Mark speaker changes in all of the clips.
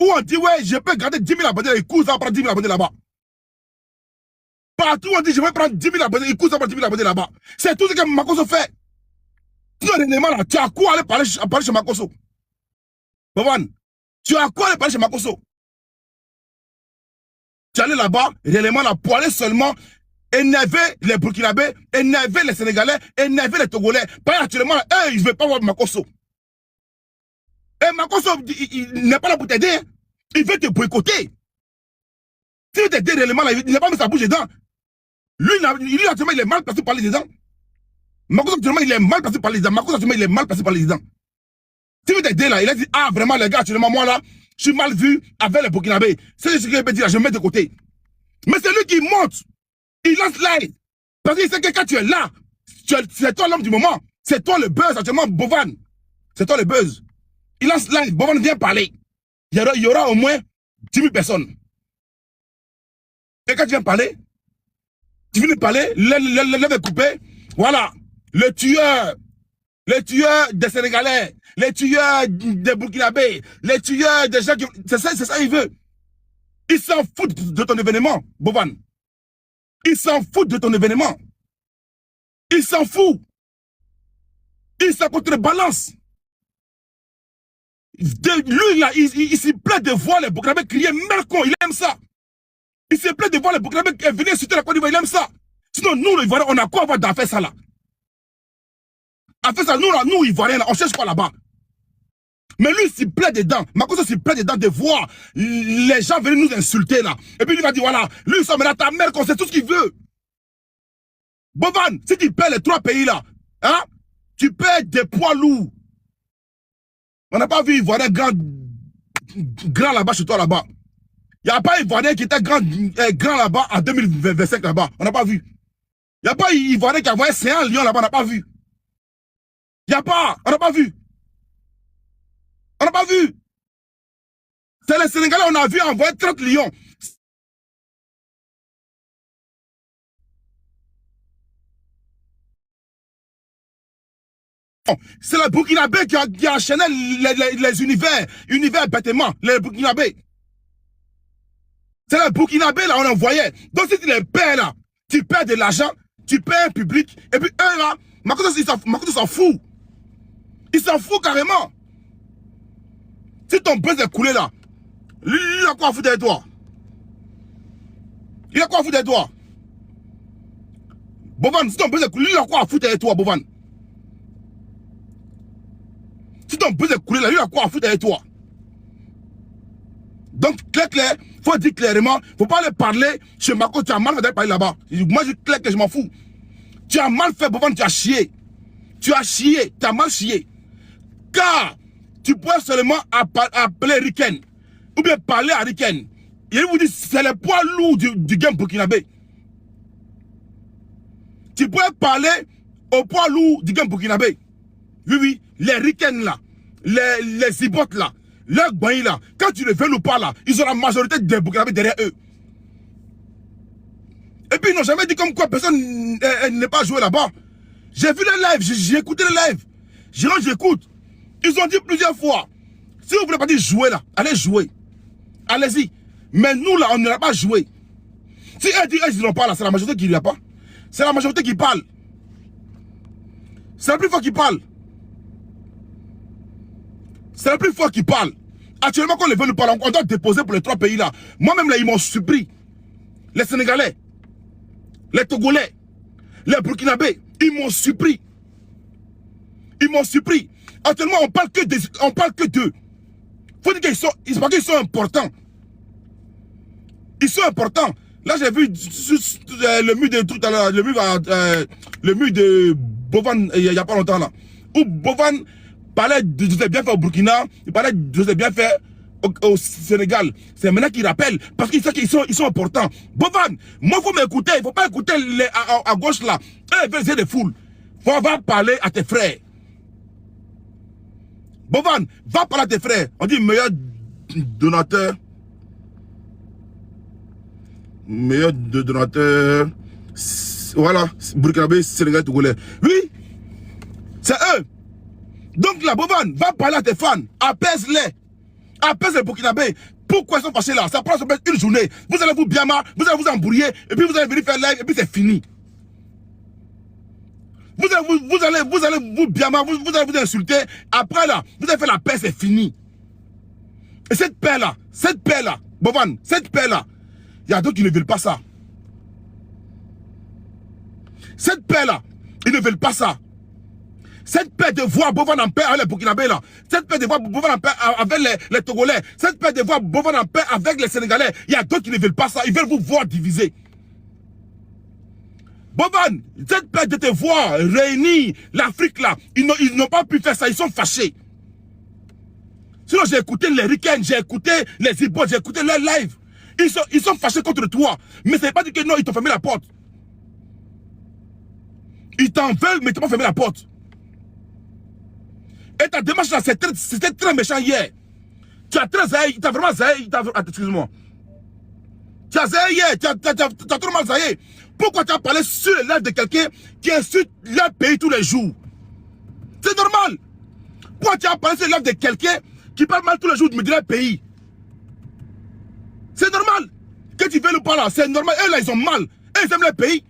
Speaker 1: Où on dit, ouais, je peux garder 10 000 abonnés, et coups, ça prend 10 000 abonnés là-bas. Partout, on dit, je vais prendre 10 000 abonnés, et coups, ça prend 10 000 abonnés là-bas. C'est tout ce que Makosso fait. Tu as quoi aller parler chez Makosso? Bovan, tu as quoi aller parler chez Makosso? Tu es allé là-bas, réellement, là, pour aller seulement énerver les Burkinabés, énerver les Sénégalais, énerver les Togolais. Pas actuellement, eux, ils ne veulent pas voir Makosso. Et Makosso, il n'est pas là pour t'aider. Il veut te boycotter. Si tu t'aider réellement, là, il n'a pas mis sa bouche dedans. Lui, actuellement, il est mal placé par les dedans. Makosso, actuellement, il est mal placé par les dedans. Makosso, actuellement, il est mal placé par les dedans. Si tu t'aider là, il a dit, ah, vraiment, les gars, actuellement, moi, là, je suis mal vu avec les Burkinabés. C'est ce qu'il veut dire, je me mets de côté. Mais c'est lui qui monte. Il lance live. Parce qu'il sait que quand tu es là, c'est toi l'homme du moment. C'est toi le buzz actuellement, Bovan. C'est toi le buzz. Il lance live. Bovan vient parler. Il y aura au moins 10 000 personnes. Et quand tu viens parler, tu viens de parler, l'œuf est coupé. Voilà. Le tueur des Sénégalais, les tueurs des Burkinabés, les tueurs des gens qui... C'est ça il veut. Il s'en fout de ton événement, Bovan. Il s'en fout de ton événement. Il s'en fout. Il s'en contrebalance. Lui, là, il s'y plaît de voir les Burkinabés crier Mercon. Il aime ça. Il se plaît de voir les Burkinabés venir sur la Côte d'Ivoire. Il aime ça. Sinon, nous, les Ivoiriens, on a quoi avoir d'en faire ça là? En fait, ça, nous, là, nous, Ivoiriens, là, on cherche quoi là-bas? Mais lui, il s'y plaît dedans. Makosso s'y plaît dedans de voir les gens venir nous insulter là. Et puis, il va dire, voilà, lui, il s'en met là, ta mère, qu'on sait tout ce qu'il veut. Bovan, si tu perds les 3 pays là, hein, tu perds des poids lourds. On n'a pas vu Ivoirien grand là-bas chez toi là-bas. Il n'y a pas Ivoirien qui était grand là-bas en 2025 là-bas. On n'a pas vu. Il n'y a pas Ivoirien qui a envoyé 5 lions là-bas. On n'a pas vu. Il n'y a pas. On n'a pas vu. On n'a pas vu. C'est les Sénégalais, on a vu envoyer 30 lions. C'est le Burkinabé qui a enchaîné les univers bêtement, les Burkinabés. C'est le Burkinabé là, on envoyait. Donc si tu les perds là, tu perds de l'argent, tu perds un public, et puis eux là, Makosso s'en fout. Il s'en fout carrément. Si ton buzz est coulé là, lui, il a quoi à foutre avec toi? Il a quoi à foutre avec toi? Bovan, si ton buzz est coulé, lui, il a quoi à foutre avec toi, Bovan? Si ton buzz est coulé là, lui, il a quoi à foutre avec toi? Donc, clair, faut dire clairement, faut pas aller parler chez Mako, tu as mal fait d'aller parler là-bas. Moi, je clair que je m'en fous. Tu as mal fait, Bovan, tu as chié. Tu as chié, tu as mal chié. Car, tu pourrais seulement appeler Riken, ou bien parler à Riken. Il vous dit, c'est le poids lourd du game burkinabé. Tu pourrais parler au poids lourd du game burkinabé. Oui, les Riken là, les Zibotes là, leurs Gbaï là, quand tu les veux ou pas là, ils ont la majorité des Burkinabés derrière eux. Et puis ils n'ont jamais dit comme quoi personne n'est pas joué là-bas. J'ai vu les lives, j'ai écouté les lives. J'écoute. Ils ont dit plusieurs fois, si vous ne voulez pas dire jouer là, allez jouer. Allez-y. Mais nous là, on n'ira pas jouer. Si elles disent qu'ils n'ont pas là, c'est la majorité qui n'y a pas. C'est la majorité qui parle. C'est la plus fort qui parle. C'est la plus fort qui parle. Actuellement, quand les veut nous parler, on doit déposer pour les 3 pays là. Moi-même là, ils m'ont surpris. Les Sénégalais, les Togolais, les Burkinabés, ils m'ont surpris. Ils m'ont surpris. Actuellement, on parle que d'eux. Faut dire qu'ils sont importants. Ils sont importants. Là, j'ai vu le mur de tout à l'heure, le mur de Bovan, il n'y a pas longtemps là. Où Bovan parlait de ce bien fait au Burkina, il parlait de ce bien fait au Sénégal. C'est maintenant qu'il rappelle, parce qu'ils savent qu'ils sont importants. Bovan, moi, il faut m'écouter, il ne faut pas écouter à gauche là. Eux, ils veulent essayer de foule. Va parler à tes frères. Bovan, va parler à tes frères. On dit meilleur donateur. Meilleur donateur. Voilà, Burkinabé, Sénégal, Togolais. Oui, c'est eux. Donc là, Bovan, va parler à tes fans. Apaise-les. Après, c'est le Burkinabé. Pourquoi ils sont fâchés là? Ça prend une journée. Vous allez vous bien marre, vous allez vous embrouiller, et puis vous allez venir faire live, et puis c'est fini. Vous allez vous bien marre, vous allez vous insulter. Après là, vous allez faire la paix, c'est fini. Et cette paix-là, Bovan, cette paix-là, il y a d'autres qui ne veulent pas ça. Cette paix-là, ils ne veulent pas ça. Cette paix de voir Bovan en paix avec les Burkinabés là, cette paix de voir Bovan en paix avec les Togolais, cette paix de voir Bovan en paix avec les Sénégalais, il y a d'autres qui ne veulent pas ça, ils veulent vous voir diviser. Bovan, cette paix de te voir réunir l'Afrique là, ils n'ont pas pu faire ça, ils sont fâchés. Sinon j'ai écouté les Ricains, j'ai écouté les Ibos, j'ai écouté leur live. Ils sont fâchés contre toi, mais c'est pas dit que non, ils t'ont fermé la porte. Ils t'en veulent, mais ils t'ont pas fermé la porte. Et ta démarche là, c'était très méchant hier. Tu as très zaï, tu as vraiment zaï, excuse-moi. Tu as zaï hier, tu as trop mal zaï. Pourquoi tu as parlé sur le live de quelqu'un qui insulte leur pays tous les jours? C'est normal. Pourquoi tu as parlé sur le live de quelqu'un qui parle mal tous les jours de leur pays? C'est normal. Que tu veux ou pas là, c'est normal. Eux là, ils ont mal. Eux, ils aiment leur pays.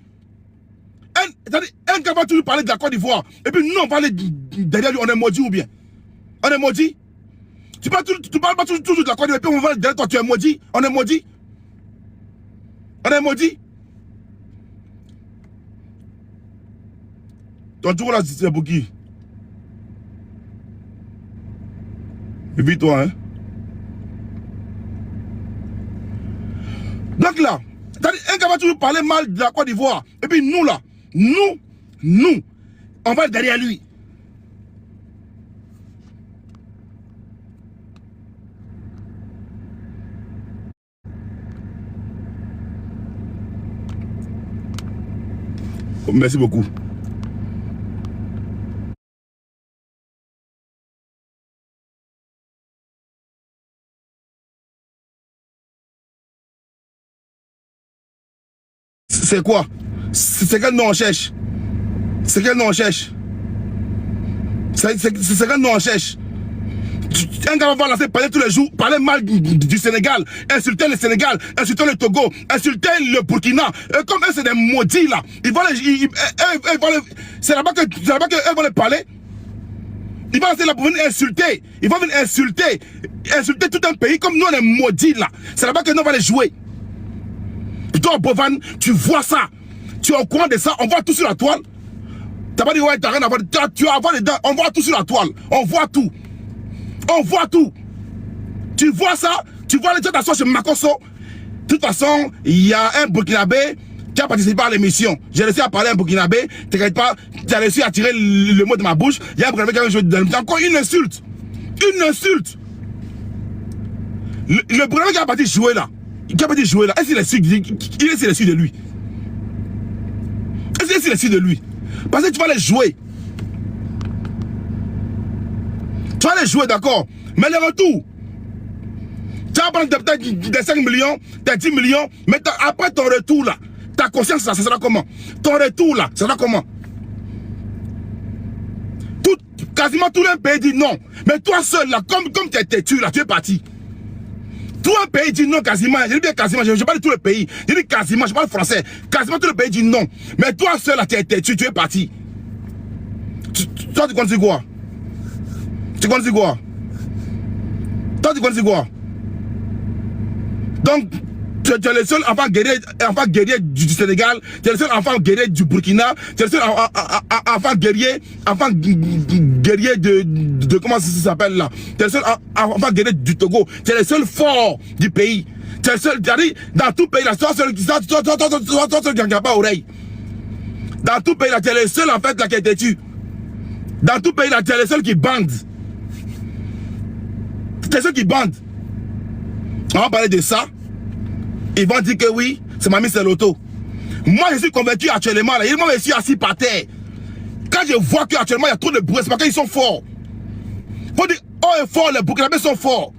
Speaker 1: Un gars va toujours parler de la Côte d'Ivoire. Et puis nous, on va aller derrière lui, on est maudit ou bien? On est maudit? Tu parles pas toujours de la Côte d'Ivoire, et puis on va derrière toi, tu es maudit? On est maudit? On est maudit? Ton tour là, c'est Bouki. Évite-toi, hein? Donc là, un gars va toujours parler mal de la Côte d'Ivoire. Et puis nous là, nous, on va derrière lui. Oh, merci beaucoup. C'est quoi? C'est quel nom on cherche? C'est quel nom on cherche? C'est quel nom on cherche? Un gars va lancer parler tous les jours, parler mal du Sénégal, insulter le Sénégal, insulter le Togo, insulter le Burkina. Comme eux, c'est des maudits là. C'est là-bas qu'eux vont les parler. Ils vont lancer là pour venir insulter. Ils vont venir insulter tout un pays comme nous on est maudits là. C'est là-bas que nous on va les jouer. Toi, Bovan, tu vois ça. Tu es au courant de ça. On voit tout sur la toile. T'as pas dit, ouais, t'as rien à voir. Tu vas avoir les dents. On voit tout sur la toile. On voit tout. On voit tout. Tu vois ça. Tu vois les gens d'assaut chez Makosso. De toute façon, il y a un Burkinabé qui a participé à l'émission. J'ai réussi à parler à un Burkinabé. T'inquiète pas. Tu as réussi à tirer le mot de ma bouche. Il y a un Burkinabé qui a joué dans l'émission. Encore une insulte. Une insulte. Le Burkinabé qui a parti jouer là. Qui a pas dit jouer là? Est-ce qu'il est sûr de lui? Est-ce qu'il est sûr de lui? Parce que tu vas les jouer. Tu vas les jouer, d'accord. Mais le retour, tu vas prendre peut-être des 5 millions, des 10 millions, mais après ton retour là, ta conscience, ça sera comment? Ton retour là, ça sera comment? Quasiment tout le pays dit non. Mais toi seul là, comme tu es têtu là, tu es parti. Tout un pays dit non quasiment. Je dis bien quasiment, je parle de tout le pays. Je dis quasiment, je parle français. Quasiment tout le pays dit non. Mais toi seul là, tu es parti. Toi tu comptes dire quoi? Tu comptes dire quoi? Toi tu comptes dire quoi? Donc, tu es le seul enfant guerrier du Sénégal, tu es le seul enfant guerrier du Burkina, tu es le seul enfant guerrier de comment ça s'appelle là, tu es le seul enfant guerrier du Togo, tu es le seul fort du pays, tu es le seul, dans tout pays là, toi seul qui n'a pas oreille. Dans tout pays là, tu es le seul en fait là qui est têtu. Dans tout pays là, tu es le seul qui bande. Tu es le seul qui bande. On va parler de ça. Ils vont dire que oui, c'est Mamie Seloto. Moi, je suis convaincu actuellement. Là, ils m'ont réussi assis par terre. Quand je vois qu'actuellement, il y a trop de bruit, c'est parce qu'ils sont forts. Il faut dire, oh est fort, les Burkinabés sont forts.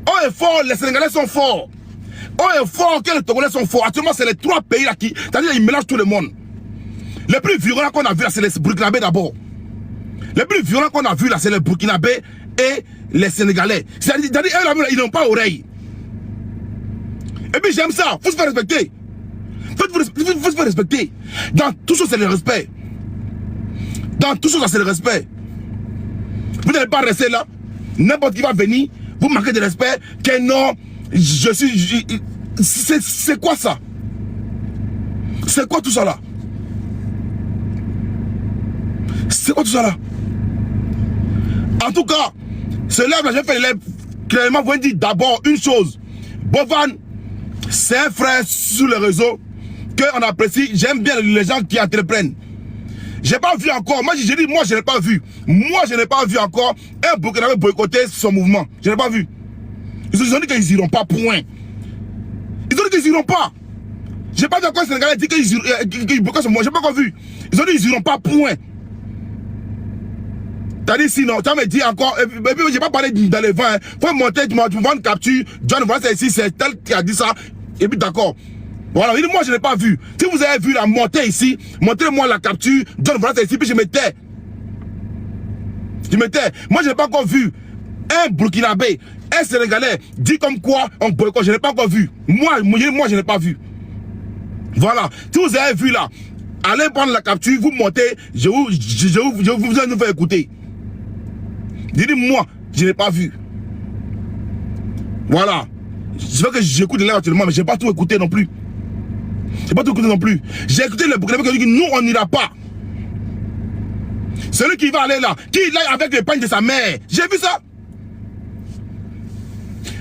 Speaker 1: Oh est fort, les Sénégalais sont forts. Oh est fort, que les Togolais sont forts. Actuellement, c'est les 3 pays là qui, c'est-à-dire, ils mélangent tout le monde. Les plus violents qu'on a vu là, c'est les Burkinabés d'abord. Les plus violents qu'on a vu là, c'est les Burkinabés et les Sénégalais. C'est-à-dire, eux, ils n'ont pas oreille. Et puis j'aime ça, faut se faire respecter. Faut se faire respecter. Dans tout ça, c'est le respect. Dans tout ça, c'est le respect. Vous n'allez pas rester là. N'importe qui va venir, vous manquez de respect. Que non, je suis... C'est quoi ça? C'est quoi tout ça là? C'est quoi tout ça là? En tout cas, ce live là, j'ai fait le live clairement pour dire d'abord une chose. Bovan, c'est un frère sur le réseau qu'on apprécie. J'aime bien les gens qui entreprennent. J'ai pas vu encore, moi j'ai dit, moi je n'ai pas vu. Moi je n'ai pas vu encore un Burkinabé boycotter son mouvement. Je n'ai pas vu. Ils ont dit qu'ils iront pas, point. Ils ont dit qu'ils iront pas. J'ai pas vu encore un Sénégalais dire qu'ils boycottent son mouvement. J'ai pas encore vu. Ils ont dit qu'ils iront pas, point. T'as dit sinon, tu me dit encore, et puis j'ai pas parlé dans les vents. Faut monter, tu vends une capture, John, voilà, c'est ici, c'est tel qui a dit ça, et puis d'accord. Voilà, il dit, moi je n'ai pas vu. Si vous avez vu la montée ici, montrez-moi la capture, John, voilà, c'est ici, puis je me tais. Je me tais. Moi je n'ai pas encore vu un Burkinabé, un Sénégalais, dit comme quoi on boycotte, je n'ai pas encore vu. Moi je n'ai pas vu. Voilà, si vous avez vu là, allez prendre la capture, vous montez, je vous nous faire écouter. Dis-moi, je n'ai pas vu. Voilà. Je veux que j'écoute les lives actuellement, mais je n'ai pas tout écouté non plus. Je n'ai pas tout écouté non plus. J'ai écouté le Burkinabé qui dit que nous, on n'ira pas. Celui qui va aller là, qui aille avec les pagnes de sa mère. J'ai vu ça.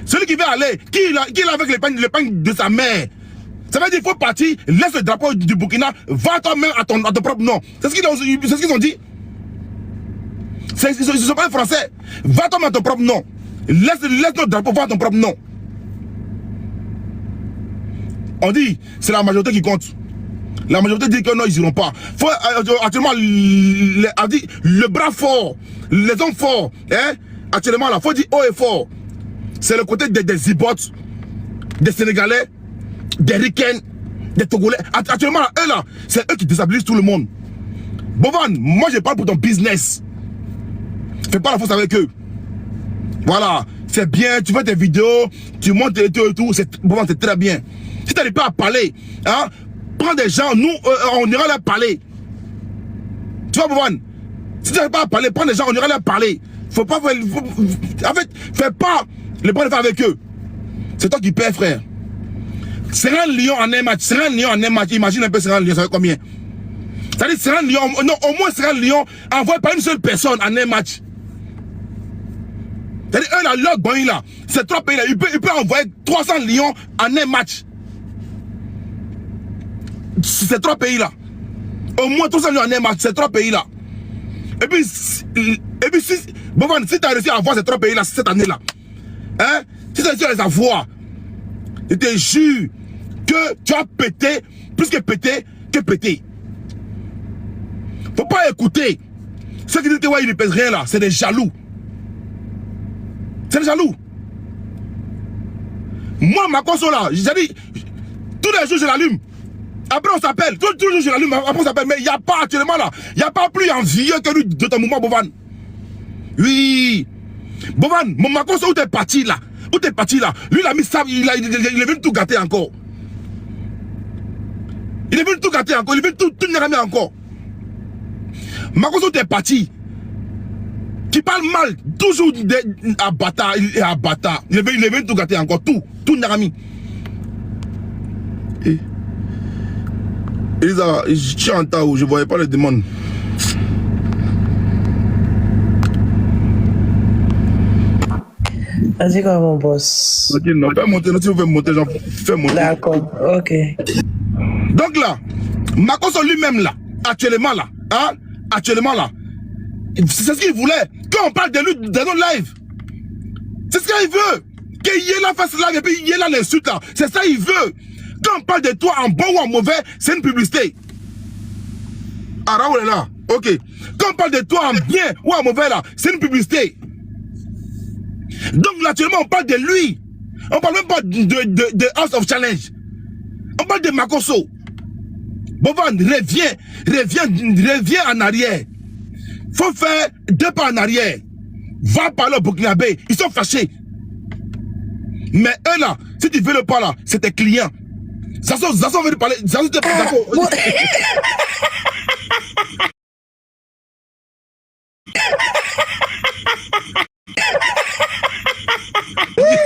Speaker 1: Celui qui va aller, qui est avec les pagnes de sa mère. Ça veut dire qu'il faut partir, laisse le drapeau du Burkina, va toi-même à ton propre nom. C'est ce qu'ils ont dit. Ils ne sont pas français. Va toi-même à ton propre nom. Laisse notre drapeau, va à ton propre nom. On dit, c'est la majorité qui compte. La majorité dit que non, ils n'iront pas. Faut, actuellement, le bras fort, les hommes forts, hein, actuellement, là, faut dire haut et fort. C'est le côté des Zibotes, des Sénégalais, des Ricains, des Togolais. Actuellement, eux là, c'est eux qui déstabilisent tout le monde. Bovan, moi je parle pour ton business. Fais pas la force avec eux. Voilà, c'est bien, tu fais tes vidéos, tu montes et tout, Bovan, c'est très bien. Si tu n'arrives pas à parler, hein, prends des gens, nous, on ira leur parler. Tu vois, Bovan, si tu n'arrives pas à parler, prends des gens, on ira leur parler. Faut pas, en fait, fais pas les bras de fer avec eux. C'est toi qui perds, frère. C'est un lion en un match. C'est un lion en un match. Imagine un peu, c'est un lion, ça fait combien? C'est-à-dire, c'est un lion. Non, au moins, c'est un lion envoyé par une seule personne en un match. C'est-à-dire, eux, là, leur bon, là, ces trois pays-là, ils peuvent envoyer 300 lions en un match. Ces trois pays-là. Au moins 300 lions en un match, ces trois pays-là. Et puis si tu as réussi à avoir ces trois pays-là cette année-là, hein, si tu as réussi à les avoir, je te jure que tu as pété, plus que pété, que pété. Faut pas écouter. Ceux qui disent que ouais, ils ne pèsent rien là, c'est des jaloux. C'est des jaloux. Moi, ma console là, j'ai dit, tous les jours je l'allume. Après on s'appelle, tous les jours je l'allume, après on s'appelle, mais il n'y a pas actuellement là, il n'y a pas plus envieux que lui de ton mouvement, Bovan. Oui. Bovan, ma console où t'es parti là? Où t'es parti là? Lui il a mis ça, il est venu tout gâter encore. Il est venu tout gâter encore, il est venu tout néramer encore. Ma console où t'es parti? Qui parle mal, toujours à bâtard, il est venu tout gâter encore, tout nérami. Elisa, je suis en tas où je ne voyais pas les demandes.
Speaker 2: Vas-y, quoi, mon boss.
Speaker 1: Ok, non, fais monter, non, si vous faites monter, genre, fais monter.
Speaker 2: D'accord, ok.
Speaker 1: Donc là, Makosso lui-même là, actuellement là, hein, c'est ce qu'il voulait. Quand on parle de lui dans nos lives, c'est ce qu'il veut. Qu'il y ait la face là et puis il y ait là l'insulte là. C'est ça qu'il veut. Quand on parle de toi en bon ou en mauvais, c'est une publicité. Ah, Raoul est là. Ok. Quand on parle de toi en bien ou en mauvais là, c'est une publicité. Donc là, actuellement, on parle de lui. On parle même pas de House of Challenge. On parle de Makosso. Bovan, reviens en arrière. Faut faire 2 pas en arrière. Va parler au Burkinabé. Ils sont fâchés. Mais eux là, si tu veux le pas là, c'est tes clients. Zasson veut parler. Zasson te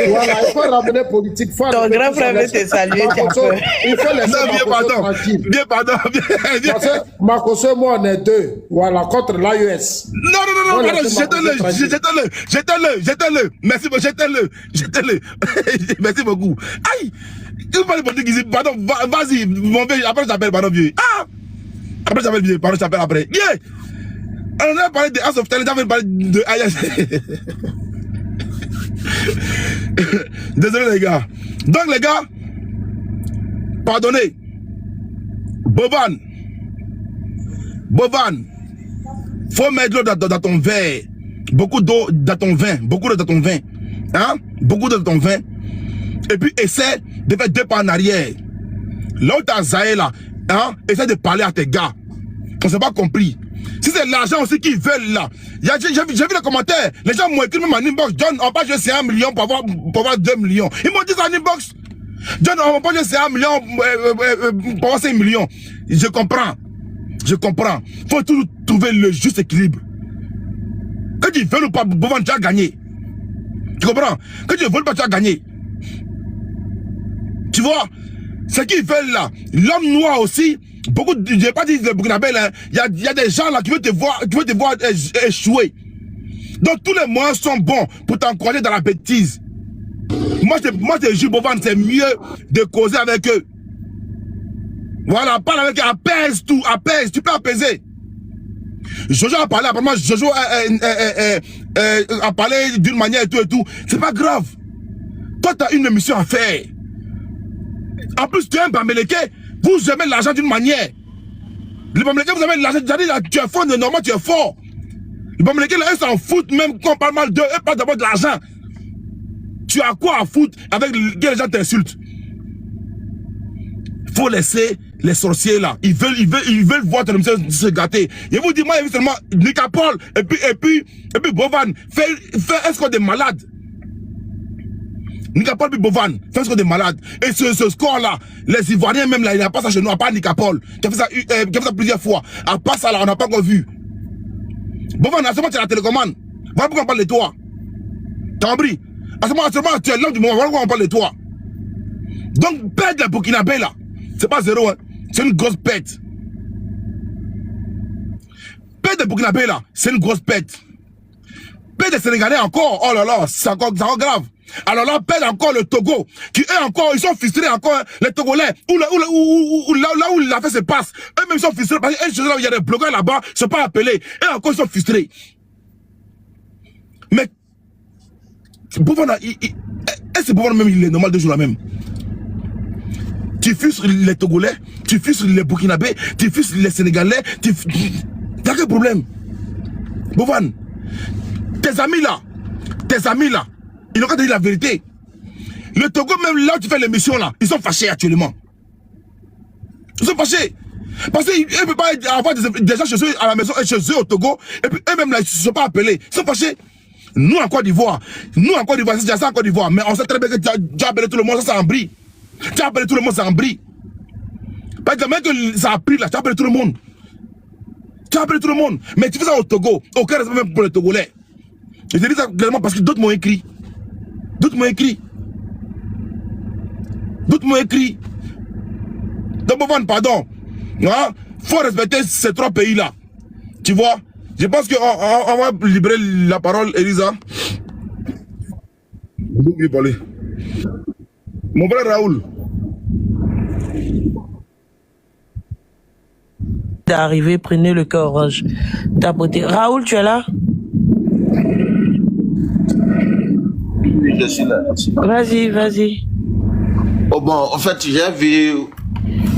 Speaker 3: Voilà, il faut ramener politique.
Speaker 2: Ton grand frère veut te saluer, tu as peur.
Speaker 3: Il faut laisser Makosso tranquille.
Speaker 1: Bien pardon.
Speaker 3: Parce que Makosso et moi, on est deux. Voilà, contre l'AES.
Speaker 1: Non, pardon, jetez-le. Merci, jetez-le. Merci beaucoup. Aïe, tu parles de politique ici, pardon, vas-y, mon vieux, après j'appelle, pardon, vieux. Ah, après j'appelle vieux, pardon, j'appelle après. Yeah. On a parlé de House of Talent, on a parlé de Ayas. Désolé les gars. Donc les gars, pardonnez. Bovan, faut mettre l'eau dans ton verre. Beaucoup d'eau dans ton vin. Beaucoup d'eau dans ton vin. Hein? Beaucoup d'eau dans ton vin. Et puis essaie de faire 2 pas en arrière. Là où t'as Zahé là, hein? Essaie de parler à tes gars. On s'est pas compris. Si c'est l'argent aussi qu'ils veulent là. J'ai vu les commentaires. Les gens m'ont écrit même en inbox. John, on va jouer 1 million pour avoir 2 millions. Ils m'ont dit ça en inbox. John, on va pas jouer 1 million pour avoir 5 millions. Je comprends. Faut toujours trouver le juste équilibre. Quand tu veux ou pas, Bovan, tu as gagné. Tu comprends? Quand tu veux pas, tu as gagné. Tu vois? Ce qu'ils veulent là, l'homme noir aussi. Beaucoup, je n'ai pas dit le Burkinabé, il y a des gens là qui veulent te voir échouer. Donc tous les moyens sont bons pour t'encourager dans la bêtise. Moi je jure, Bovan, c'est mieux de causer avec eux. Voilà, parle avec eux, apaise tout, tu peux apaiser. Jojo a parlé, apparemment Jojo a parlé d'une manière et tout. C'est pas grave. Toi, tu as une mission à faire. En plus, tu es un Bamileke. Vous aimez l'argent d'une manière. Les Bamileke, vous aimez l'argent. Tu es fort, normalement, tu es fort. Les Bamileke, eux s'en foutent, même quand on parle mal d'eux, eux parlent d'abord de l'argent. Tu as quoi à foutre avec que les gens t'insultent? Il faut laisser les sorciers là. Ils veulent voir ton émission se gâter. Je vous dis, moi, il y a seulement Nicapol et puis Bovan. Fais un score de malade. Nicapol puis Bovan, fais un score de malade. Et ce score là, les Ivoiriens même là, il n'y a pas ça chez nous, à part Nicapol. Qui a fait ça plusieurs fois. À part ça là, on n'a pas encore vu. Bovan, à ce moment tu as la télécommande. Voilà pourquoi on parle de toi. T'as compris? À ce moment tu es l'homme du moment. Voilà pourquoi on parle de toi. Donc, pète la Burkinabé là. C'est pas zéro, hein. C'est une grosse pète. Pète de Burkinabé là, c'est une grosse pète. Pète des Sénégalais encore, oh là là, c'est encore grave. Alors là, pète encore le Togo, qui est encore, ils sont frustrés encore, hein, les Togolais, là où l'affaire se passe, eux-mêmes sont frustrés, parce qu'il y a des blogueurs là-bas, ils ne sont pas appelés, et encore ils sont frustrés. Mais, Bovan, est-ce que Bovan même, il est normal de jouer la même? Tu frustres les Togolais, tu frustres les Burkinabés, tu frustres les Sénégalais, t'as quel problème? Bovan, tes amis là, ils n'ont qu'à te dire la vérité. Le Togo, même là où tu fais l'émission là, ils sont fâchés actuellement. Ils sont fâchés. Parce qu'ils ne peuvent pas avoir des gens chez eux à la maison et chez eux au Togo, et puis eux-mêmes là, ils ne se sont pas appelés. Ils sont fâchés. Nous en Côte d'Ivoire, c'est déjà ça en Côte d'Ivoire, mais on sait très bien que tu as appelé tout le monde, ça c'est en brie. Tu as appelé tout le monde, c'est en brie. Par exemple, même que ça a pris là, tu as appelé tout le monde. Mais tu fais ça au Togo, aucun respect même pour les Togolais. Je te dis ça clairement parce que d'autres m'ont écrit. Donc, Bovan, pardon. Hein? Faut respecter ces 3 pays-là. Tu vois? Je pense qu'on va libérer la parole, Elisa. Mon frère Raoul.
Speaker 2: D'arriver, prenez le cœur orange. Tapoter. Raoul, tu es là?
Speaker 4: Oui, je suis là.
Speaker 2: Vas-y.
Speaker 4: Oh bon, en fait, j'ai vu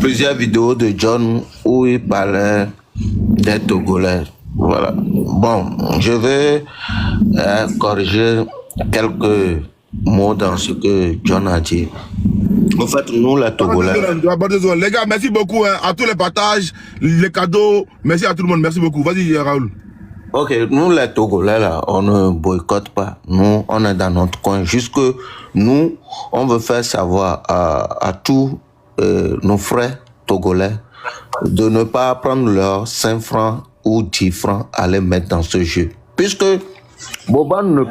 Speaker 4: plusieurs vidéos de John où il parlait des Togolais. Voilà. Bon, je vais corriger quelques mots dans ce que John a dit. En fait, nous, les Togolais...
Speaker 1: Les gars, merci beaucoup hein, à tous les partages, les cadeaux. Merci à tout le monde. Merci beaucoup. Vas-y, Raoul.
Speaker 4: Ok, nous les Togolais là, on ne boycotte pas. Nous, on est dans notre coin. Juste que nous, on veut faire savoir à tous nos frères Togolais de ne pas prendre leurs 5 francs ou 10 francs à les mettre dans ce jeu. Puisque Bovan ne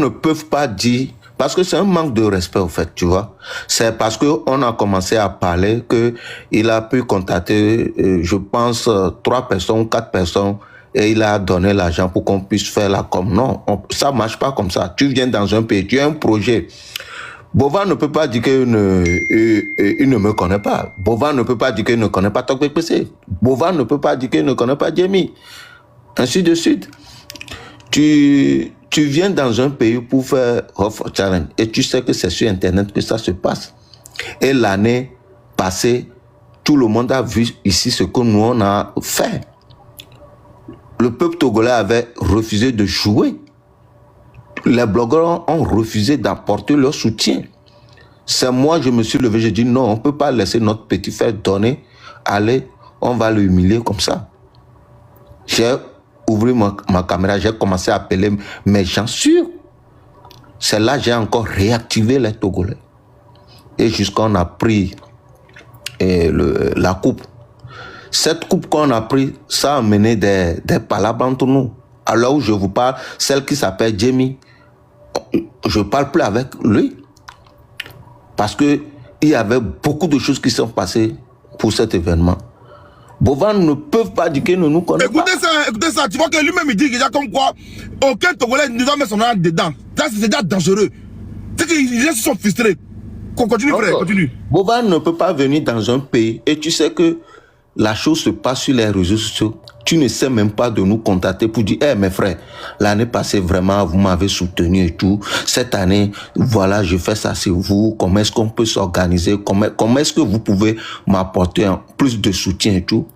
Speaker 4: peuvent pas dire, parce que c'est un manque de respect au fait, tu vois. C'est parce qu'on a commencé à parler qu'il a pu contacter, je pense, 3 personnes, 4 personnes, et il a donné l'argent pour qu'on puisse faire la com. Non, ça marche pas comme ça. Tu viens dans un pays, tu as un projet. Bovan ne peut pas dire qu'il ne me connaît pas. Bovan ne peut pas dire qu'il ne connaît pas Tok PC. Bovan ne peut pas dire qu'il ne connaît pas Jamie. Ainsi de suite. Tu viens dans un pays pour faire Offer Challenge et tu sais que c'est sur Internet que ça se passe. Et l'année passée, tout le monde a vu ici ce que nous on a fait. Le peuple togolais avait refusé de jouer. Les blogueurs ont refusé d'apporter leur soutien. C'est moi, je me suis levé, j'ai dit non, on ne peut pas laisser notre petit frère donner, allez, on va l'humilier comme ça. J'ai ouvert ma caméra, j'ai commencé à appeler mes gens sûrs. C'est là que j'ai encore réactivé les Togolais. Et jusqu'à on a pris la coupe. Cette coupe qu'on a pris, ça a mené des palabres entre nous. Alors où je vous parle, celle qui s'appelle Jamie, je ne parle plus avec lui. Parce qu'il y avait beaucoup de choses qui sont passées pour cet événement. Bovan ne peuvent pas dire qu'ils ne nous connaissent pas.
Speaker 1: Écoutez ça, tu vois que lui-même il dit déjà comme quoi aucun Togolais ne doit mettre son arme dedans. Ça c'est déjà dangereux. C'est qu'ils sont frustrés. Continue frère, continue.
Speaker 4: Bovan ne peut pas venir dans un pays et tu sais que la chose se passe sur les réseaux sociaux. Tu ne sais même pas de nous contacter pour dire, hey, mes frères, l'année passée, vraiment, vous m'avez soutenu et tout. Cette année, voilà, je fais ça sur vous. Comment est-ce qu'on peut s'organiser? Comment est-ce que vous pouvez m'apporter plus de soutien et tout?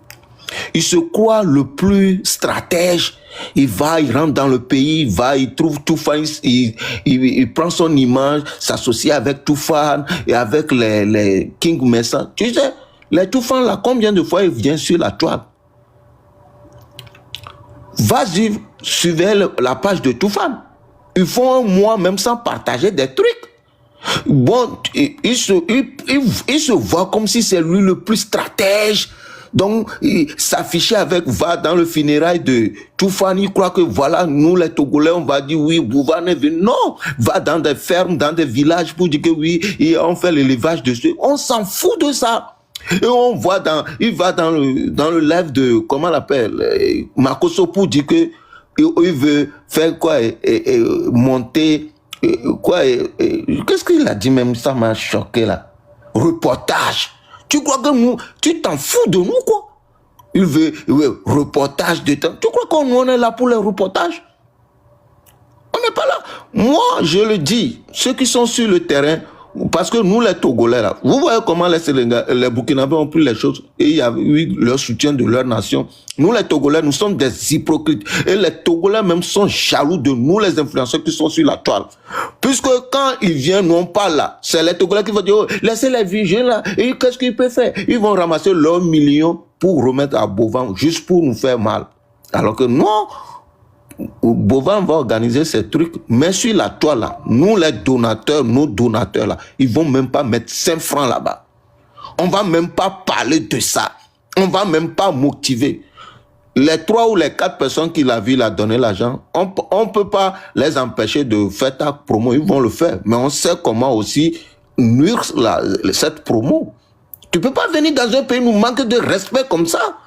Speaker 4: Il se croit le plus stratège. Il rentre dans le pays, il trouve Toufan, il prend son image, s'associe avec Toufan et avec les King Messa. Tu sais, les Toufan là, combien de fois ils viennent sur la toile? Vas-y, suivez la page de Toufan. Ils font un mois même sans partager des trucs. Bon, il se voit comme si c'est lui le plus stratège. Donc, il s'affichait avec, va dans le funérail de Toufan, il croit que voilà, nous les Togolais, on va dire oui, Bovan est venu. Non, va dans des fermes, dans des villages pour dire que oui, on fait l'élevage de ceux. On s'en fout de ça. Et on voit il va dans le live de, comment on l'appelle, Makoso pour dire que il veut faire quoi, monter, quoi, qu'est-ce qu'il a dit même, ça m'a choqué là. Reportage. Tu crois que nous, tu t'en fous de nous quoi? Il veut reportage de temps. Tu crois qu'on est là pour les reportages? On n'est pas là. Moi, je le dis, ceux qui sont sur le terrain, parce que nous, les Togolais, là, vous voyez comment les Burkinabés ont pris les choses et il y a eu leur soutien de leur nation. Nous, les Togolais, nous sommes des hypocrites. Et les Togolais même sont jaloux de nous, les influenceurs qui sont sur la toile. Puisque quand ils viennent, nous on parle là, c'est les Togolais qui vont dire, oh, laissez les vigés là, et qu'est-ce qu'ils peuvent faire? Ils vont ramasser leurs millions pour remettre à Bovan, juste pour nous faire mal. Alors que non, Bovan va organiser ces trucs, mais sur la toile là, nous les donateurs, nos donateurs là, ils vont même pas mettre 5 francs là-bas. On va même pas parler de ça. On va même pas motiver. Les 3 ou les 4 personnes qui l'a vu, il a donné l'argent, on peut pas les empêcher de faire ta promo, ils vont le faire. Mais on sait comment aussi nuire cette promo. Tu peux pas venir dans un pays où nous manque de respect comme ça.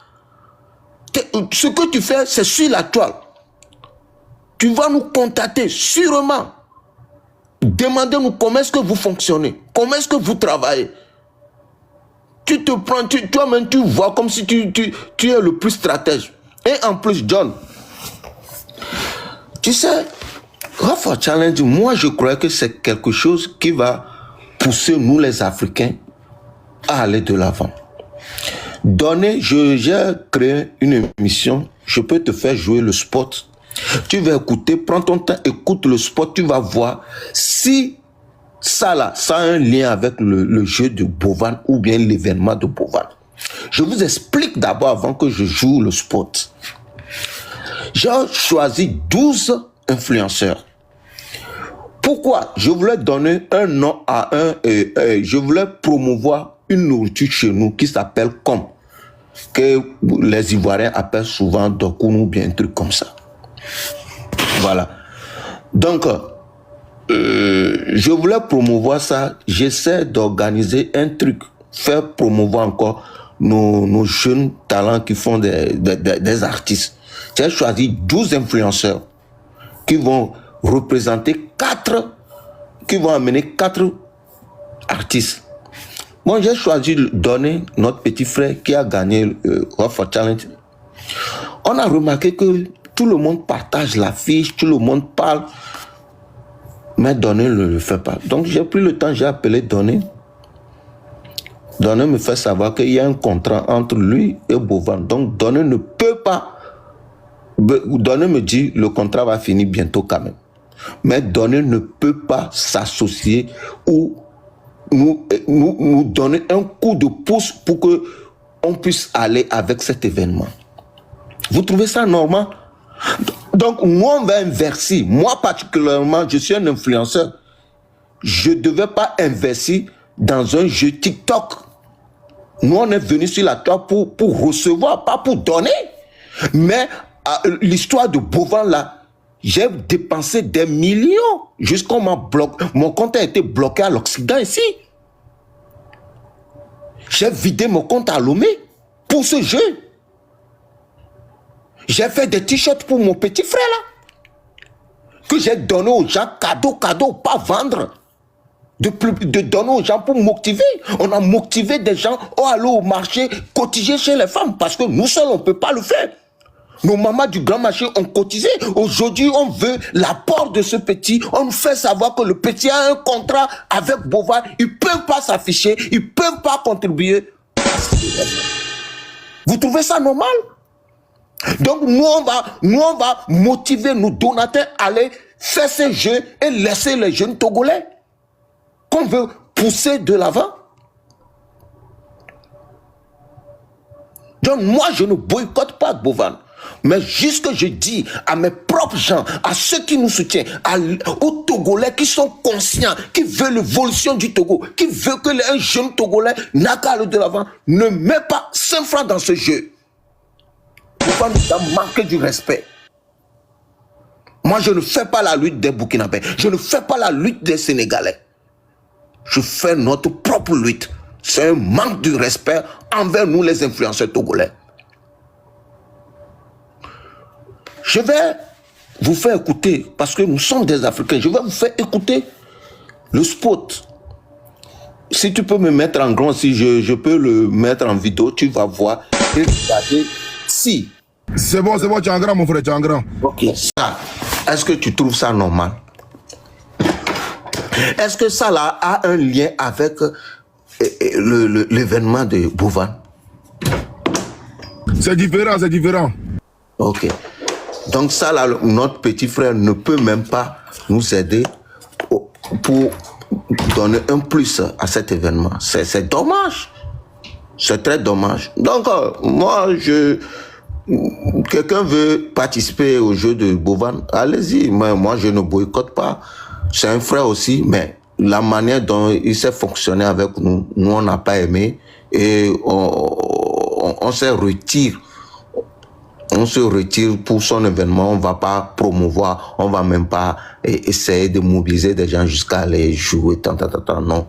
Speaker 4: Ce que tu fais, c'est sur la toile. Tu vas nous contacter sûrement. Demandez-nous comment est-ce que vous fonctionnez, comment est-ce que vous travaillez. Tu te prends, toi-même tu vois comme si tu es le plus stratège. Et en plus, John, tu sais, Offer Challenge, moi je crois que c'est quelque chose qui va pousser nous les Africains à aller de l'avant. J'ai créé une émission, je peux te faire jouer le spot. Tu vas écouter, prends ton temps, écoute le spot, tu vas voir si ça là, ça a un lien avec le jeu de Bovan ou bien l'événement de Bovan. Je vous explique d'abord avant que je joue le spot. J'ai choisi 12 influenceurs. Pourquoi? Je voulais donner un nom à je voulais promouvoir une nourriture chez nous qui s'appelle Com, que les Ivoiriens appellent souvent Dokounou ou bien un truc comme ça. Voilà. Donc, je voulais promouvoir ça. J'essaie d'organiser un truc, faire promouvoir encore nos jeunes talents qui font des artistes. J'ai choisi 12 influenceurs qui vont représenter qui vont amener 4 artistes. Moi, j'ai choisi de donner notre petit frère qui a gagné le Rock for Challenge. On a remarqué que tout le monde partage l'affiche, tout le monde parle, mais Donné ne le fait pas. Donc, j'ai pris le temps, j'ai appelé Donné. Donné me fait savoir qu'il y a un contrat entre lui et Bovan. Donc, Donné ne peut pas. Donné me dit le contrat va finir bientôt quand même. Mais Donné ne peut pas s'associer ou nous donner un coup de pouce pour que on puisse aller avec cet événement. Vous trouvez ça normal? Donc, moi, on va inverser. Moi, particulièrement, je suis un influenceur. Je ne devais pas investir dans un jeu TikTok. Nous, on est venu sur la toile pour recevoir, pas pour donner. Mais l'histoire de Bovan, là, j'ai dépensé des millions jusqu'à mon compte a été bloqué à l'Occident ici. J'ai vidé mon compte à Lomé pour ce jeu. J'ai fait des t-shirts pour mon petit frère là, que j'ai donné aux gens, cadeau, pas vendre. De donner aux gens pour motiver. On a motivé des gens à aller au marché, cotiser chez les femmes, parce que nous seuls, on ne peut pas le faire. Nos mamans du grand marché ont cotisé. Aujourd'hui, on veut l'apport de ce petit. On nous fait savoir que le petit a un contrat avec Bovan. Ils ne peuvent pas s'afficher. Ils ne peuvent pas contribuer. Vous trouvez ça normal? Donc, nous, on va motiver nos donateurs à aller faire ces jeux et laisser les jeunes Togolais qu'on veut pousser de l'avant. Donc, moi, je ne boycotte pas Bovan. Mais juste que je dis à mes propres gens, à ceux qui nous soutiennent, aux Togolais qui sont conscients, qui veulent l'évolution du Togo, qui veulent que un jeune Togolais n'a qu'à aller de l'avant, ne met pas 5 francs dans ce jeu. Pourquoi nous avons manqué du respect? Moi, je ne fais pas la lutte des Burkinabés. Je ne fais pas la lutte des Sénégalais. Je fais notre propre lutte. C'est un manque de respect envers nous, les influenceurs togolais. Je vais vous faire écouter, parce que nous sommes des Africains, je vais vous faire écouter le spot. Si tu peux me mettre en grand, si je peux le mettre en vidéo, tu vas voir et regarder si.
Speaker 1: C'est bon, tu es en grand, mon frère, tu es en grand.
Speaker 4: Ok, ça, est-ce que tu trouves ça normal? Est-ce que ça là a un lien avec l'événement de Bovan?
Speaker 1: C'est différent, c'est différent.
Speaker 4: Ok. Donc ça là, notre petit frère ne peut même pas nous aider pour donner un plus à cet événement. C'est dommage. C'est très dommage. Donc moi, quelqu'un veut participer au jeu de Bovan, allez-y. Mais moi, je ne boycotte pas. C'est un frère aussi, mais la manière dont il s'est fonctionné avec nous, on n'a pas aimé et on se retire. On se retire pour son événement, on ne va pas promouvoir, on ne va même pas essayer de mobiliser des gens jusqu'à aller jouer, non.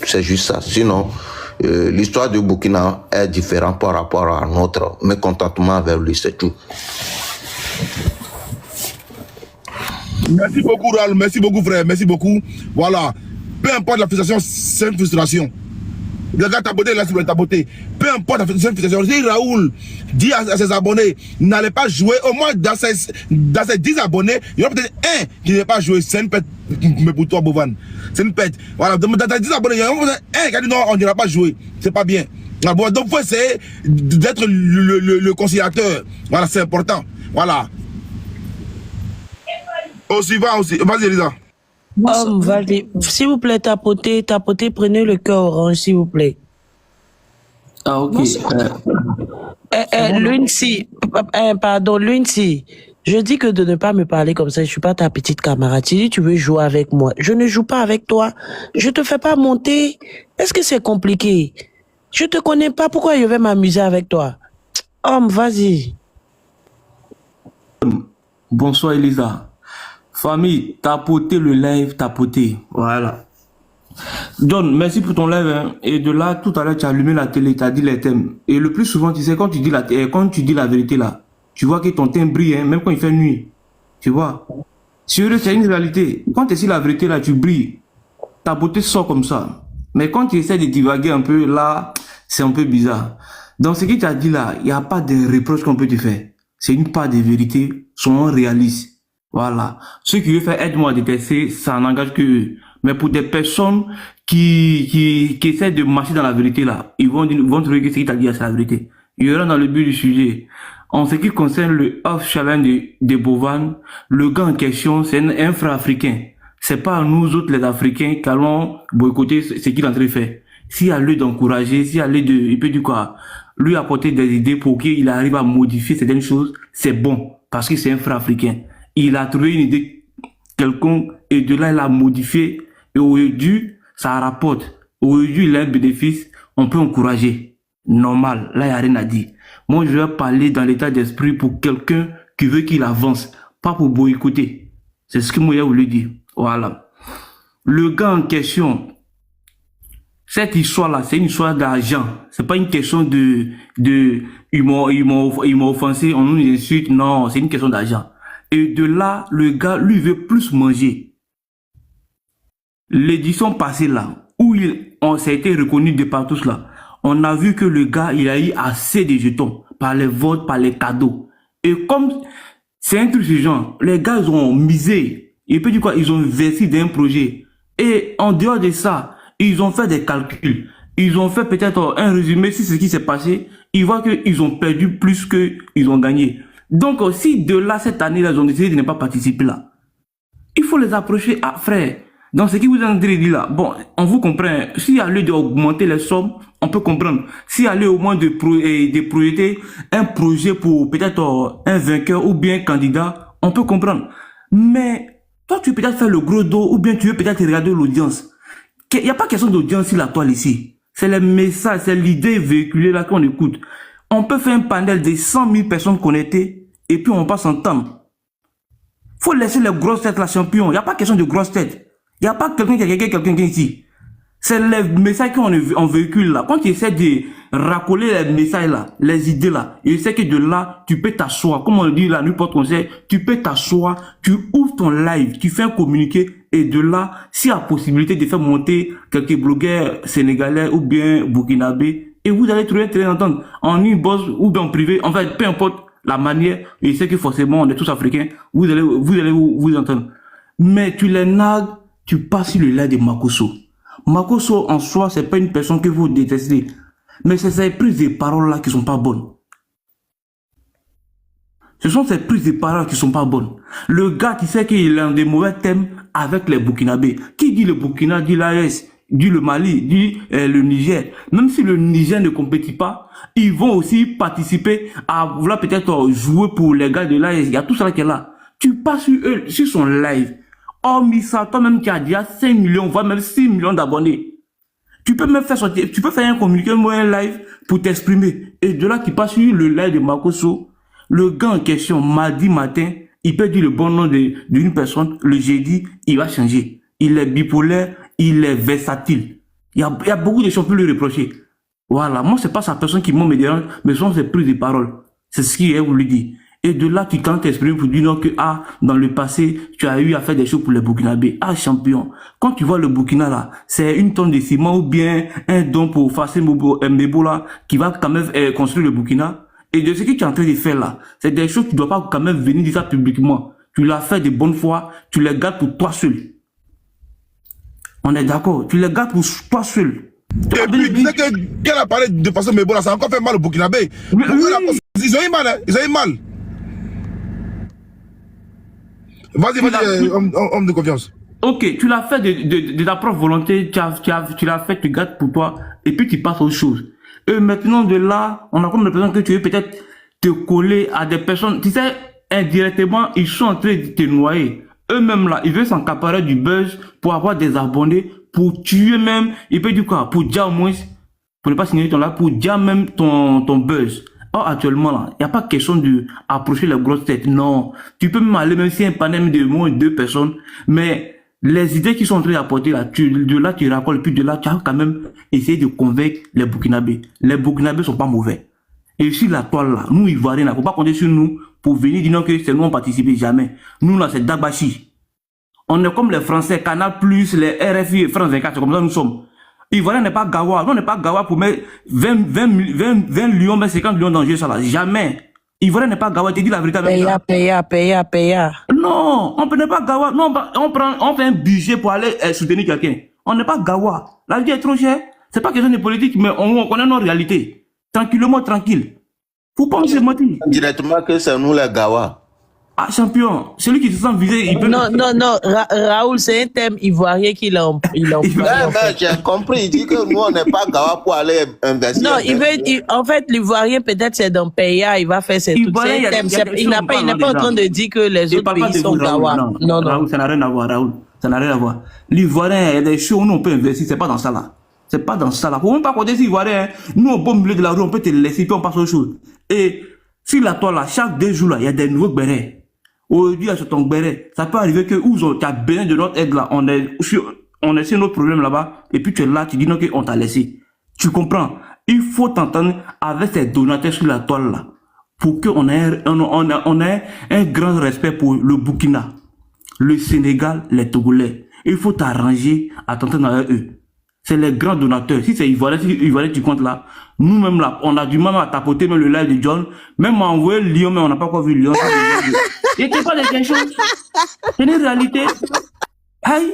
Speaker 4: C'est juste ça. Sinon, l'histoire du Burkina est différente par rapport à notre mécontentement avec lui, c'est tout.
Speaker 1: Merci beaucoup, Raoul. Merci beaucoup, frère. Merci beaucoup. Voilà. Peu importe la frustration, c'est une frustration. Le gars t'a beauté, là, c'est ta beauté. Peu importe la frustration. Si Raoul dit à ses abonnés, n'allez pas jouer, au moins dans ses 10 abonnés, il y en a peut-être un qui n'est pas joué. C'est une pète, mais pour toi, Bovan. C'est une pète. Voilà. Dans tes 10 abonnés, il y en a peut-être un qui a dit non, on n'ira pas jouer. C'est pas bien. Bon, donc, il faut essayer d'être le conciliateur. Voilà, c'est important. Voilà. Au suivant aussi. Vas-y, Elisa.
Speaker 2: Vas-y. S'il vous plaît, tapotez, prenez le cœur orange, s'il vous plaît.
Speaker 5: Ah, ok.
Speaker 3: C'est bon, non?
Speaker 2: Luncy, pardon, Luncy, je dis que de ne pas me parler comme ça, je suis pas ta petite camarade. Tu dis tu veux jouer avec moi. Je ne joue pas avec toi. Je te fais pas monter. Est-ce que c'est compliqué? Je te connais pas, pourquoi je vais m'amuser avec toi? Homme, vas-y.
Speaker 5: Bonsoir Elisa. Famille, tapoter le live, tapoter. Voilà. John, merci pour ton live. Hein. Et de là, tout à l'heure, tu as allumé la télé, tu as dit les thèmes. Et le plus souvent, tu sais, quand tu dis la vérité là, tu vois que ton thème brille, hein, même quand il fait nuit. Tu vois. Sérieux, c'est une réalité. Quand tu es sur la vérité là, tu brilles. Ta beauté sort comme ça. Mais quand tu essaies de divaguer un peu, là, c'est un peu bizarre. Dans ce que tu as dit là, il n'y a pas de reproche qu'on peut te faire. C'est une part de vérité, soyons réalistes. Voilà. Ceux qui veulent faire aide-moi à détester, ça n'engage que eux. Mais pour des personnes qui essaient de marcher dans la vérité là, ils vont trouver que ce qu'il t'a dit, c'est la vérité. Il y aura dans le but du sujet. En ce qui concerne le off challenge de Bovan, le gars en question, c'est un frère africain. C'est pas à nous autres les Africains qu'allons boycotter ce qu'il est en train de faire. S'il y a lieu d'encourager, s'il y a lieu de, il peut dire quoi, lui apporter des idées pour qu'il arrive à modifier certaines choses, c'est bon. Parce que c'est un frère africain. Il a trouvé une idée quelconque et de là il a modifié. Et aujourd'hui, ça rapporte. Aujourd'hui, il a un bénéfice, on peut encourager. Normal, là, il n'y a rien à dire. Moi, je vais parler dans l'état d'esprit pour quelqu'un qui veut qu'il avance, pas pour boycotter. C'est ce que moi, j'ai voulu dire. Voilà. Le gars en question, cette histoire-là, c'est une histoire d'argent. C'est pas une question il m'a offensé, on nous insulte. Non, c'est une question d'argent. Et de là, le gars, lui, veut plus manger. L'édition passée là, où ça a été reconnu de par tous là, on a vu que le gars, il a eu assez de jetons, par les votes, par les cadeaux. Et comme c'est un truc de genre, les gars, ils ont misé. Et puis du coup, ils ont investi dans un projet. Et en dehors de ça, ils ont fait des calculs. Ils ont fait peut-être un résumé sur ce qui s'est passé. Ils voient qu'ils ont perdu plus qu'ils ont gagné. Donc, si de là, cette année-là, ils ont décidé de ne pas participer là, il faut les approcher à frère. Dans ce qui vous a dit là, bon, on vous comprend. S'il y a lieu d'augmenter les sommes, on peut comprendre. S'il y a lieu au moins de projeter un projet pour peut-être un vainqueur ou bien un candidat, on peut comprendre. Mais toi, tu peux peut-être faire le gros dos ou bien tu veux peut-être regarder l'audience. Il n'y a pas question d'audience sur la toile ici. C'est les messages, c'est l'idée véhiculée là qu'on écoute. On peut faire un panel de 100 000 personnes connectées et puis on passe en temps. Faut laisser les grosses têtes la champion. Il n'y a pas question de grosses têtes. Il n'y a pas quelqu'un ici. C'est les messages qu'on véhicule là. Quand tu essaies de racoler les messages là, les idées là, et tu sais que de là, tu peux t'asseoir. Comme on dit là, n'importe conseil, tu peux t'asseoir, tu ouvres ton live, tu fais un communiqué, et de là, s'il y a possibilité de faire monter quelques blogueurs sénégalais ou bien burkinabés, et vous allez trouver un terrain d'entente en inbox ou bien en privé, en fait, peu importe la manière, et c'est que forcément, on est tous africains, vous allez vous entendre. Mais tu les nagues, tu passes sur le live de Makosso. Makosso, en soi, c'est pas une personne que vous détestez. Mais c'est ces prises de paroles là qui sont pas bonnes. Ce sont ces prises de paroles qui sont pas bonnes. Le gars qui sait qu'il a des mauvais thèmes avec les Burkinabés. Qui dit le Burkina, dit l'AS, dit le Mali, dit le Niger. Même si le Niger ne compétit pas, ils vont aussi participer à vouloir peut-être jouer pour les gars de l'AS. Il y a tout ça qui est là. Tu passes sur eux, sur son live. Hormis ça, toi-même qui as déjà 5 millions, voire même 6 millions d'abonnés. Tu peux même faire sortir, tu peux faire un communiqué, un live pour t'exprimer. Et de là, tu passes sur le live de Makosso. Le gars en question, mardi matin, il peut dire le bon nom d'une personne. Le jeudi, il va changer. Il est bipolaire, il est versatile. Il y a beaucoup de choses pour lui reprocher. Voilà, moi, c'est pas sa personne qui me dérange, mais ce sont ses prises de parole. C'est ce qu'il est voulu dire. Et de là, tu t'en t'exprimes pour dire non que, dans le passé, tu as eu à faire des choses pour les Burkinabés. Champion. Quand tu vois le Burkina là, c'est une tonne de ciment ou bien un don pour Fassé Mbebo là, qui va quand même construire le Burkina. Et de ce que tu es en train de faire là, c'est des choses que tu dois pas quand même venir dire ça publiquement. Tu l'as fait de bonne foi, tu les gardes pour toi seul. On est d'accord, tu les gardes pour toi seul.
Speaker 1: Et puis, tu sais qu'elle a parlé de façon Mbebo là, ça a encore fait mal au Burkinabé.
Speaker 5: Oui.
Speaker 1: Ils ont eu mal, hein, ils ont eu mal. Vas-y, homme de confiance.
Speaker 5: Ok, tu l'as fait de ta propre volonté, tu l'as fait, tu gardes pour toi, et puis tu passes aux choses. Et maintenant, de là, on a comme l'impression que tu veux peut-être te coller à des personnes. Tu sais, indirectement, ils sont en train de te noyer. Eux-mêmes, là, ils veulent s'accaparer du buzz pour avoir des abonnés, pour tuer même, il peut dire quoi, pour dire au moins, pour ne pas signaler ton là, pour dire même ton buzz. Or, actuellement, là, il n'y a pas question de approcher les grosses têtes. Non. Tu peux même aller, même si un panel de moins de 2 personnes, mais les idées qui sont en train d'apporter là, de là, tu racoltes, puis de là, tu as quand même essayé de convaincre les Burkinabés. Les Burkinabés sont pas mauvais. Et sur la toile là, nous, Ivoiriens, il ne faut pas compter sur nous pour venir dire non que c'est nous, on participe jamais. Nous, là, c'est Dabachi. On est comme les Français, Canal+, les RFI, France 24, c'est comme ça nous sommes. Ivoirien n'est pas Gawa. Non, on n'est pas Gawa pour mettre 20 lions, mais 50 lions dans le jeu, ça là. Jamais. Ivoirien n'est pas Gawa, tu dis la vérité avec ça.
Speaker 2: Paya.
Speaker 5: Non, on n'est pas Gawa. Non, on fait un budget pour aller soutenir quelqu'un. On n'est pas Gawa. La vie est trop chère. C'est pas question de politique, mais on connaît nos réalités. Tranquillement, tranquille. Faut pas se mentir.
Speaker 4: Directement que c'est nous les Gawa.
Speaker 5: Ah, champion, celui qui se sent visé, il peut...
Speaker 2: Non. Raoul, c'est un thème ivoirien qu'il a
Speaker 4: J'ai compris. Il dit que nous, on n'est pas Gawa pour aller investir.
Speaker 2: Non, en fait, l'ivoirien, peut-être c'est dans Paya, il va faire ses trucs. Il n'est pas en train de dire que les autres pays sont Gawa. Non.
Speaker 5: Raoul, ça n'a rien à voir, Raoul. Ça n'a rien à voir. L'ivoirien, il y a des choses où on peut investir, c'est pas dans ça là. C'est pas dans ça là. Faut même pas compter sur l'ivoirien. Nous, au beau milieu de la rue, on peut te laisser, puis on passe aux choses. Et sur la toile là, chaque 2 jours là, il y a des nouveaux bérets. Aujourd'hui, sur ton béret, ça peut arriver que tu as besoin de notre aide là, on est sur notre problème là-bas, et puis tu es là, tu dis non qu'on t'a laissé. Tu comprends? Il faut t'entendre avec ces donateurs sur la toile là, pour qu'on ait un grand respect pour le Burkina, le Sénégal, les Togolais. Il faut t'arranger à t'entendre avec eux. C'est les grands donateurs. Si c'est Ivoirien, tu comptes là. Nous-mêmes là, on a du mal à tapoter même le live de John. Même à envoyer Lyon, mais on n'a pas encore vu Lyon. Il n'y a pas des choses. C'est une réalité. Aïe.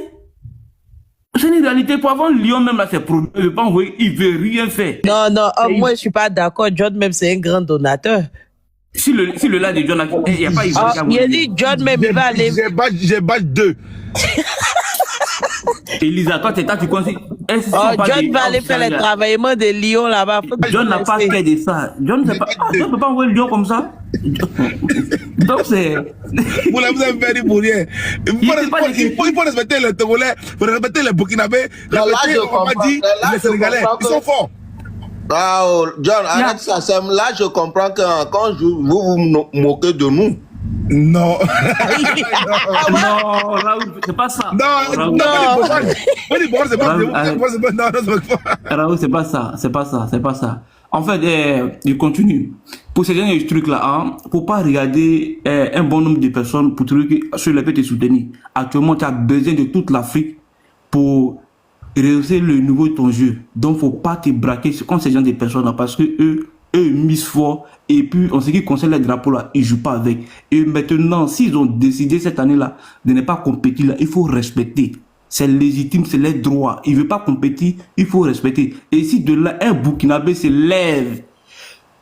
Speaker 5: C'est une réalité. Pour avoir Lyon même là, c'est problème. Il ne veut pas envoyer, il ne veut rien faire.
Speaker 2: Non, moi je suis pas d'accord. John même c'est un grand donateur.
Speaker 5: Si le live de John, il n'y a pas Ivoirien.
Speaker 2: Il a dit John même il va aller.
Speaker 1: J'ai battu 2.
Speaker 5: Elisa, toi, tu conseilles.
Speaker 2: John va aller faire le travaillement de Lyon là-bas.
Speaker 5: John n'a pas fait de ça. John ne peut pas envoyer Lyon comme ça. Donc c'est.
Speaker 1: Vous l'avez fait pour rien. Il faut respecter les Togolais, il faut respecter les Burkinabés, respecter, on m'a dit, les Sénégalais. Ils sont forts.
Speaker 4: Ah, John, arrête ça. Là, je comprends que quand vous vous moquez de nous.
Speaker 1: Non.
Speaker 5: Non, Raoul, c'est pas ça.
Speaker 1: Non.
Speaker 5: Raoul, c'est pas ça. En fait, il continue. Pour ces derniers trucs-là, hein, pour pas regarder un bon nombre de personnes pour trouver que sur les peut te soutenir. Actuellement, tu as besoin de toute l'Afrique pour rehausser le niveau de ton jeu. Donc, faut pas te braquer contre ces gens de personnes-là parce que eux misent fort et puis en ce qui concerne les drapeaux là, ils jouent pas avec. Et maintenant, s'ils ont décidé cette année-là de ne pas compétir là, il faut respecter. C'est légitime, c'est les droits. Il veut pas compétir, il faut respecter. Et si de là, un Burkinabé se lève,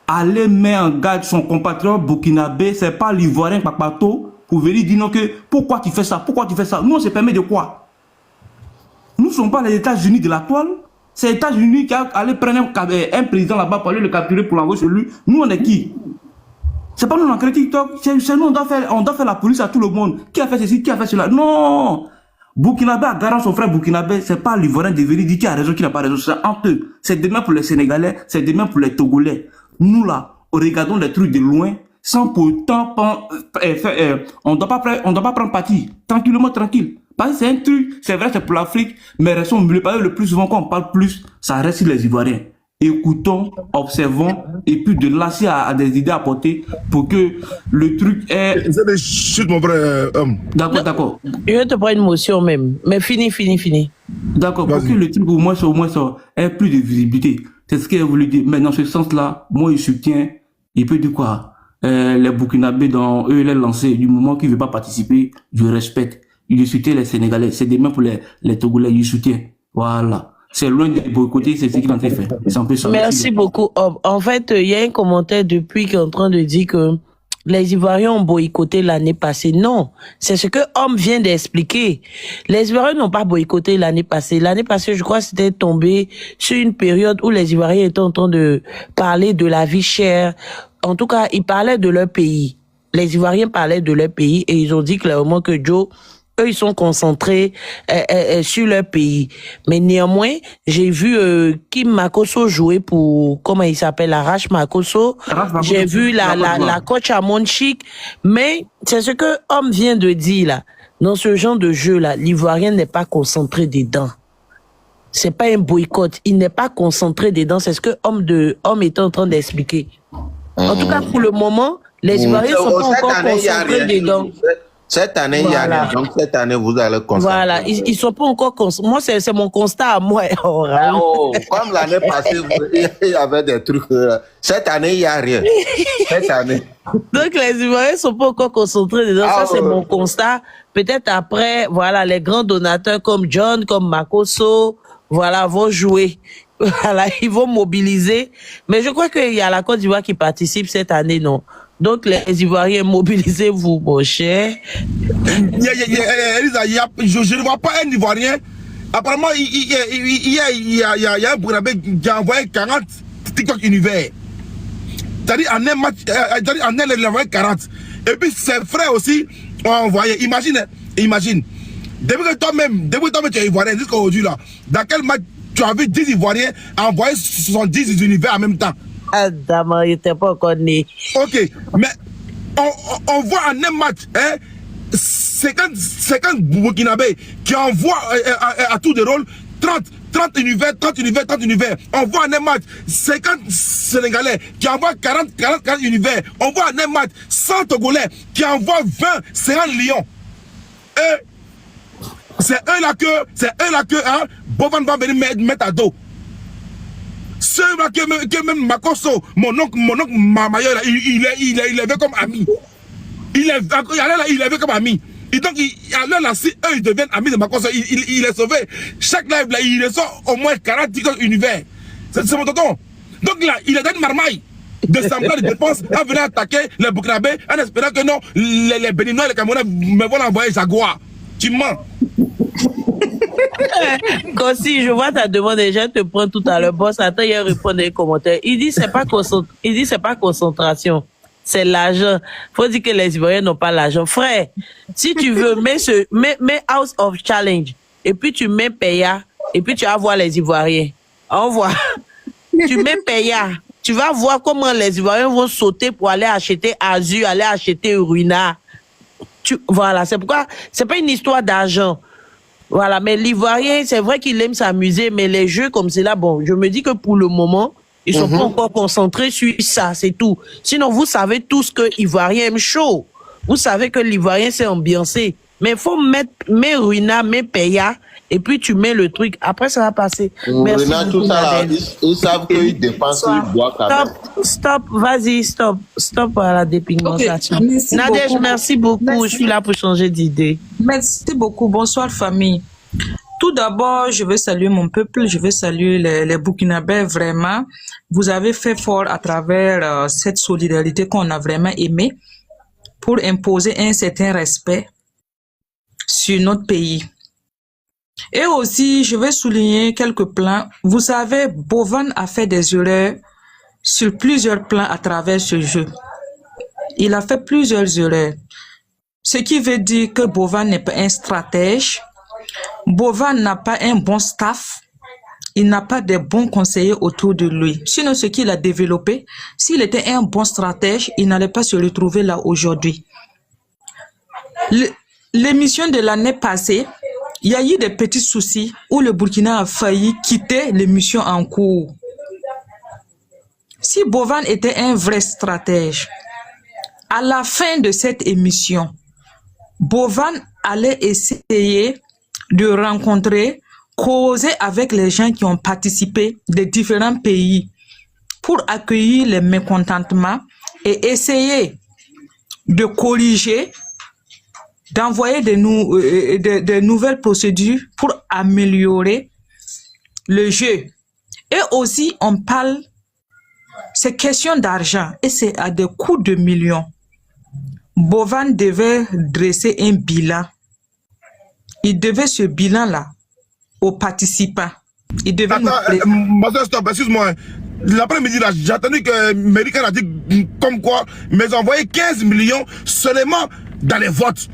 Speaker 5: aller mettre en garde son compatriote Burkinabé, c'est pas l'Ivoirien Papato pour venir dire non que pourquoi tu fais ça, Nous on se permet de quoi? Nous ne sommes pas les États-Unis de la toile. C'est les États-Unis qui a allé prendre un président là-bas pour aller le capturer pour l'envoyer chez lui. Nous, on est qui? C'est pas nous, on a créé TikTok. C'est nous, on doit faire la police à tout le monde. Qui a fait ceci, qui a fait cela? Non! Burkinabé a garant son frère Burkinabé. C'est pas l'Ivoirien de venir dire qui a raison, qui n'a pas raison. C'est entre eux. C'est demain pour les Sénégalais, c'est demain pour les Togolais. Nous, là, regardons les trucs de loin, sans pourtant, on doit pas prendre parti. Tranquillement, tranquille. Parce que c'est un truc, c'est vrai, c'est pour l'Afrique, mais restons au milieu. Parce que le plus souvent, quand on parle plus, ça reste sur les Ivoiriens. Écoutons, observons, et puis de là, s'il y a des idées à porter pour que le truc est...
Speaker 1: C'est des chutes, mon vrai homme.
Speaker 5: D'accord.
Speaker 2: Je vais te prendre une motion même. Mais fini.
Speaker 5: D'accord, pour que le truc, au moins, ait plus de visibilité. C'est ce qu'il a voulu dire. Mais dans ce sens-là, moi, je soutiens, il peut dire quoi? Les Burkinabés, dans eux, les lancés, du moment qu'ils ne veulent pas participer, je respecte. Il soutient les Sénégalais. C'est demain pour les Togolais, il soutient. Voilà. C'est loin de boycotter, c'est ce qu'il est en train de faire.
Speaker 2: Merci beaucoup. En fait, il y a un commentaire depuis qui est en train de dire que les Ivoiriens ont boycotté l'année passée. Non, c'est ce que Homme vient d'expliquer. Les Ivoiriens n'ont pas boycotté l'année passée. L'année passée, je crois que c'était tombé sur une période où les Ivoiriens étaient en train de parler de la vie chère. En tout cas, ils parlaient de leur pays. Les Ivoiriens parlaient de leur pays et ils ont dit clairement que Joe, eux, ils sont concentrés sur leur pays. Mais néanmoins, j'ai vu Kim Makosso jouer pour, comment il s'appelle, Arash Makosso. J'ai vu la coach à Monchique. Mais c'est ce que Homme vient de dire là. Dans ce genre de jeu-là, l'Ivoirien n'est pas concentré dedans. C'est pas un boycott. Il n'est pas concentré dedans. C'est ce que Homme est en train d'expliquer. En tout cas, pour le moment, les Ivoiriens sont pas encore concentrés dedans.
Speaker 4: Cette année, il y a rien. Donc, cette année, vous allez constater.
Speaker 2: Voilà, ils sont pas encore concentrés. Moi, c'est mon constat à moi.
Speaker 4: Comme l'année passée, il y avait des trucs. Cette année, il n'y a rien. Cette année.
Speaker 2: Donc, les Ivoiriens sont pas encore concentrés dedans. Ça, c'est mon constat. Peut-être après, voilà, les grands donateurs comme John, comme Makosso, voilà, vont jouer. Voilà, ils vont mobiliser. Mais je crois qu'il y a la Côte d'Ivoire qui participe cette année, non? Donc, les Ivoiriens, mobilisez-vous, mon cher.
Speaker 1: Elisa, je ne vois pas un Ivoirien. Apparemment, il y a un Burkinabé qui a envoyé 40 TikTok univers. C'est-à-dire, en un match, en un, il a envoyé 40. Et puis, ses frères aussi ont envoyé. Imagine. Depuis que toi-même, tu es Ivoirien, jusqu'à aujourd'hui, là, dans quel match tu as vu 10 Ivoiriens envoyer 70 univers en même temps?
Speaker 2: Ah, d'abord, il n'était pas encore né.
Speaker 1: Ok, mais on voit en un match, hein, 50 Burkinabés qui envoient à tour de rôle 30 univers. On voit en un match 50 Sénégalais qui envoient 40 univers. On voit en un match 100 Togolais qui envoient 50 lions. Et c'est eux là que hein, Bovan va venir mettre à dos. Ceux-là que même Makosso, mon oncle Mamayo, il est vu comme ami. Il est vu comme ami. Et donc, alors là, si eux ils deviennent amis de Makosso, il est sauvé. Chaque live là, il reçoit au moins 40 univers. C'est mon tonton. Donc là, il est dans une marmaille de semblant de dépenses à venir attaquer les Burkinabés en espérant que non, les Béninois et les Camerounais me vont envoyer Jaguar. Tu mens.
Speaker 2: Quand si je vois ta demande déjà te prends tout à l'heure, boss, attends, il répond dans les commentaires. Il dit c'est pas concentration, c'est l'argent. Faut dire que les Ivoiriens n'ont pas l'argent. Frère, si tu veux, mets House of Challenge, et puis tu mets Paya, et puis tu vas voir les Ivoiriens. Au revoir. Tu mets Paya, tu vas voir comment les Ivoiriens vont sauter pour aller acheter Azur, aller acheter Ruina. Voilà, c'est pourquoi c'est pas une histoire d'argent. Voilà, mais l'Ivoirien, c'est vrai qu'il aime s'amuser, mais les jeux comme cela, bon, je me dis que pour le moment, ils sont pas encore concentrés sur ça, c'est tout. Sinon, vous savez tous que l'Ivoirien aime chaud. Vous savez que l'Ivoirien s'est ambiancé. Mais il faut mettre Ruina, Paya, et puis tu mets le truc. Après, ça va passer. Merci
Speaker 4: Ruina,
Speaker 2: beaucoup,
Speaker 4: tout ça, là,
Speaker 2: Nadège.
Speaker 4: ils savent qu'ils dépensent, ils boivent quand même.
Speaker 2: Stop, vas-y, stop à la dépigmentation.
Speaker 6: Okay, merci
Speaker 2: Nadège,
Speaker 6: beaucoup.
Speaker 2: merci beaucoup.
Speaker 6: Merci.
Speaker 2: Je suis là pour changer d'idée.
Speaker 6: Merci beaucoup. Bonsoir, famille. Tout d'abord, je veux saluer mon peuple, je veux saluer les Burkinabés, vraiment. Vous avez fait fort à travers cette solidarité qu'on a vraiment aimée pour imposer un certain respect sur notre pays. Et aussi, je vais souligner quelques plans. Vous savez, Bovan a fait des erreurs sur plusieurs plans à travers ce jeu. Il a fait plusieurs erreurs. Ce qui veut dire que Bovan n'est pas un stratège. Bovan n'a pas un bon staff. Il n'a pas de bons conseillers autour de lui. Sinon, ce qu'il a développé, s'il était un bon stratège, il n'allait pas se retrouver là aujourd'hui. L'émission de l'année passée, il y a eu des petits soucis où le Burkina a failli quitter l'émission en cours. Si Bovan était un vrai stratège, à la fin de cette émission, Bovan allait essayer de rencontrer, causer avec les gens qui ont participé de différents pays pour accueillir les mécontentements et essayer de corriger, d'envoyer de nouvelles procédures pour améliorer le jeu. Et aussi, on parle, c'est question d'argent et c'est à des coûts de millions. Bovan devait dresser un bilan. Il devait ce bilan-là aux participants. Il devait nous
Speaker 1: Attends, ma soeur, stop, excuse-moi. L'après-midi, là, j'ai entendu que Méricain a dit comme quoi, mais ils ont envoyé 15 millions seulement dans les votes.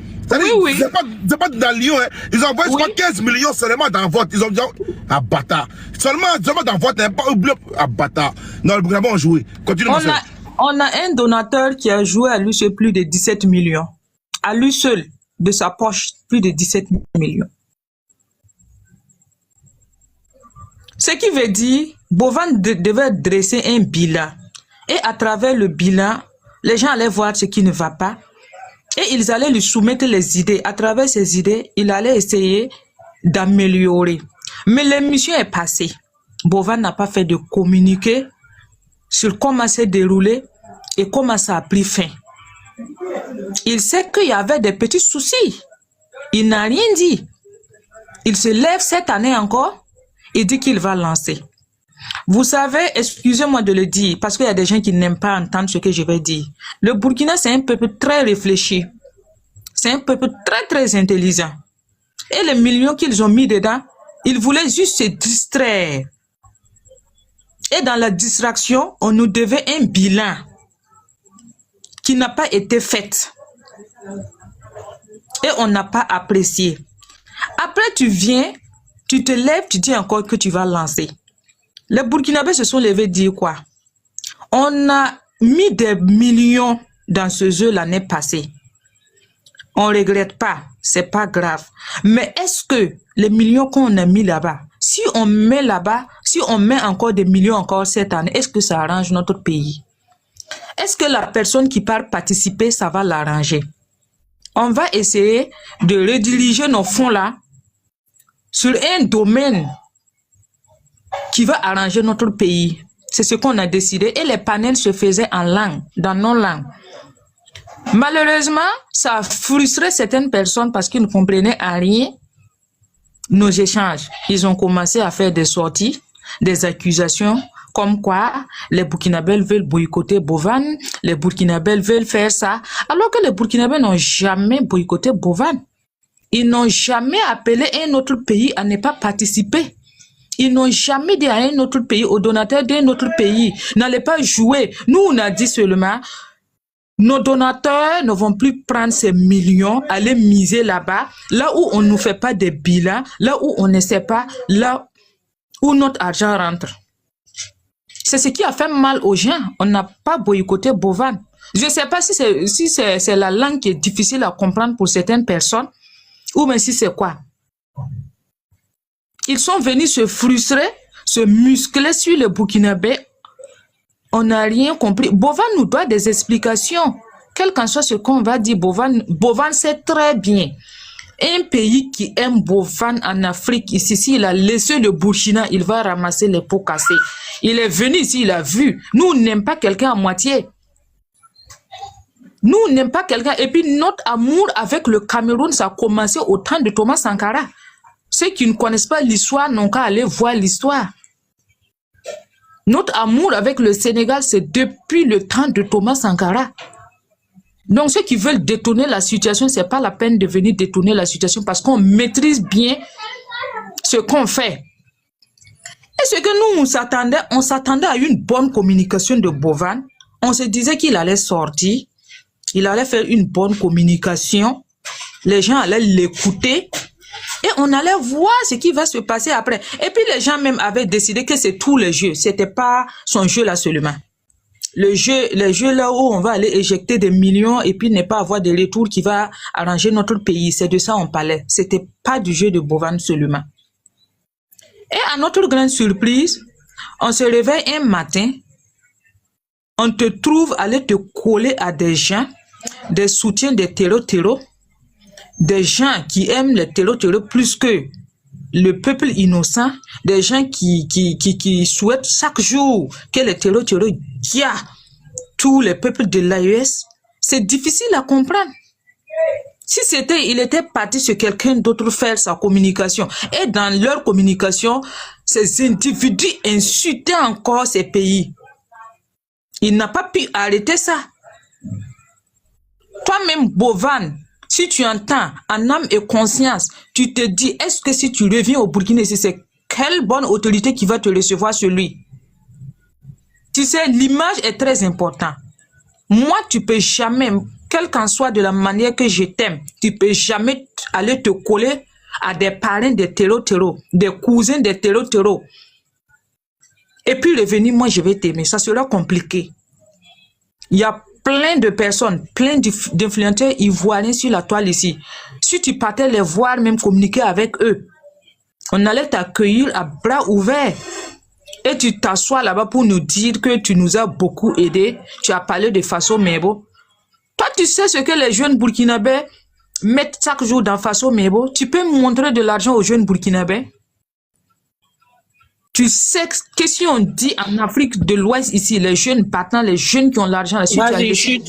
Speaker 6: Oui.
Speaker 1: C'est pas dans Lyon, hein. Ils ont envoyé
Speaker 6: Oui.
Speaker 1: 15 millions seulement dans le vote. Ils ont dit, ah, bâtard. Seulement dans le vote, pas oublié. Ah, bâtard. Non, le Burkina ont joué. Continue, ma soeur.
Speaker 6: On a un donateur qui a joué à lui seul plus de 17 millions. À lui seul, de sa poche, plus de 17 millions. Ce qui veut dire, Bovan devait dresser un bilan. Et à travers le bilan, les gens allaient voir ce qui ne va pas. Et ils allaient lui soumettre les idées. À travers ces idées, il allait essayer d'améliorer. Mais l'émission est passée. Bovan n'a pas fait de communiqué sur comment s'est déroulé et comment ça a pris fin. Il sait qu'il y avait des petits soucis. Il n'a rien dit. Il se lève cette année encore et dit qu'il va lancer. Vous savez, excusez-moi de le dire, parce qu'il y a des gens qui n'aiment pas entendre ce que je vais dire. Le Burkina, c'est un peuple très réfléchi. C'est un peuple très, très intelligent. Et les millions qu'ils ont mis dedans, ils voulaient juste se distraire. Et dans la distraction, on nous devait un bilan qui n'a pas été fait. Et on n'a pas apprécié. Après, tu viens, tu te lèves, tu dis encore que tu vas lancer. Les Burkinabés se sont levés dire quoi? On a mis des millions dans ce jeu l'année passée. On ne regrette pas, c'est pas grave. Mais est-ce que les millions qu'on a mis là-bas, si on met là-bas, si on met encore des millions encore cette année, est-ce que ça arrange notre pays? Est-ce que la personne qui part participer, ça va l'arranger? On va essayer de rediriger nos fonds-là sur un domaine qui va arranger notre pays. C'est ce qu'on a décidé. Et les panels se faisaient en langue, dans nos langues. Malheureusement, ça a frustré certaines personnes parce qu'ils ne comprenaient à rien nos échanges. Ils ont commencé à faire des sorties, des accusations, comme quoi les Burkinabés veulent boycotter Bovan, les Burkinabés veulent faire ça, alors que les Burkinabés n'ont jamais boycotté Bovan. Ils n'ont jamais appelé un autre pays à ne pas participer. Ils n'ont jamais dit à un autre pays, aux donateurs d'un autre pays, n'allez pas jouer. Nous, on a dit seulement, nos donateurs ne vont plus prendre ces millions, aller miser là-bas, là où on ne nous fait pas des bilans, là où on ne sait pas, là où notre argent rentre. C'est ce qui a fait mal aux gens. On n'a pas boycotté Bovan. Je ne sais pas si c'est la langue qui est difficile à comprendre pour certaines personnes, ou même si c'est quoi. Ils sont venus se frustrer, se muscler sur le Burkinabé. On n'a rien compris. Bovan nous doit des explications. Quel qu'en soit ce qu'on va dire, Bovan sait très bien. Un pays qui aime Bovan en Afrique, ici, s'il a laissé le Burkina, il va ramasser les pots cassés. Il est venu ici, il a vu. Nous, on n'aime pas quelqu'un à moitié. Nous, on n'aime pas quelqu'un. Et puis, notre amour avec le Cameroun, ça a commencé au temps de Thomas Sankara. Ceux qui ne connaissent pas l'histoire n'ont qu'à aller voir l'histoire. Notre amour avec le Sénégal, c'est depuis le temps de Thomas Sankara. Donc, ceux qui veulent détourner la situation, ce n'est pas la peine de venir détourner la situation parce qu'on maîtrise bien ce qu'on fait. Et ce que nous, on s'attendait à une bonne communication de Bovan. On se disait qu'il allait sortir, il allait faire une bonne communication, les gens allaient l'écouter. Et on allait voir ce qui va se passer après. Et puis les gens même avaient décidé que c'est tous les jeux. C'était pas son jeu là seulement. Les jeux là où on va aller éjecter des millions et puis ne pas avoir de retour qui va arranger notre pays. C'est de ça on parlait. C'était pas du jeu de Bovan seulement. Et à notre grande surprise, on se réveille un matin, on te trouve aller te coller à des gens, des soutiens des terreaux, des gens qui aiment les terreaux plus que le peuple innocent, des gens qui souhaitent chaque jour que les terreaux guident tous les peuples de l'AES. C'est difficile à comprendre. Si il était parti sur quelqu'un d'autre faire sa communication, et dans leur communication, ces individus insultaient encore ces pays. Il n'a pas pu arrêter ça. Toi-même, Bovan, si tu entends en âme et conscience, tu te dis, est-ce que si tu reviens au Burkina, c'est quelle bonne autorité qui va te recevoir sur lui? Tu sais, l'image est très importante. Moi, tu peux jamais, quelle qu'en soit de la manière que je t'aime, tu peux jamais aller te coller à des parrains des terreaux, des cousins des terreaux. Et puis revenir, moi, je vais t'aimer. Ça sera compliqué. Il y a plein de personnes, plein d'influenceurs ivoiriens sur la toile ici. Si tu partais les voir, même communiquer avec eux, on allait t'accueillir à bras ouverts. Et tu t'assois là-bas pour nous dire que tu nous as beaucoup aidés. Tu as parlé de Faso Mebo. Toi, tu sais ce que les jeunes burkinabés mettent chaque jour dans Faso Mebo. Tu peux montrer de l'argent aux jeunes burkinabés. Tu sais que si on dit en Afrique de l'Ouest ici, les jeunes partant, les jeunes qui ont l'argent,
Speaker 2: vas-y, chute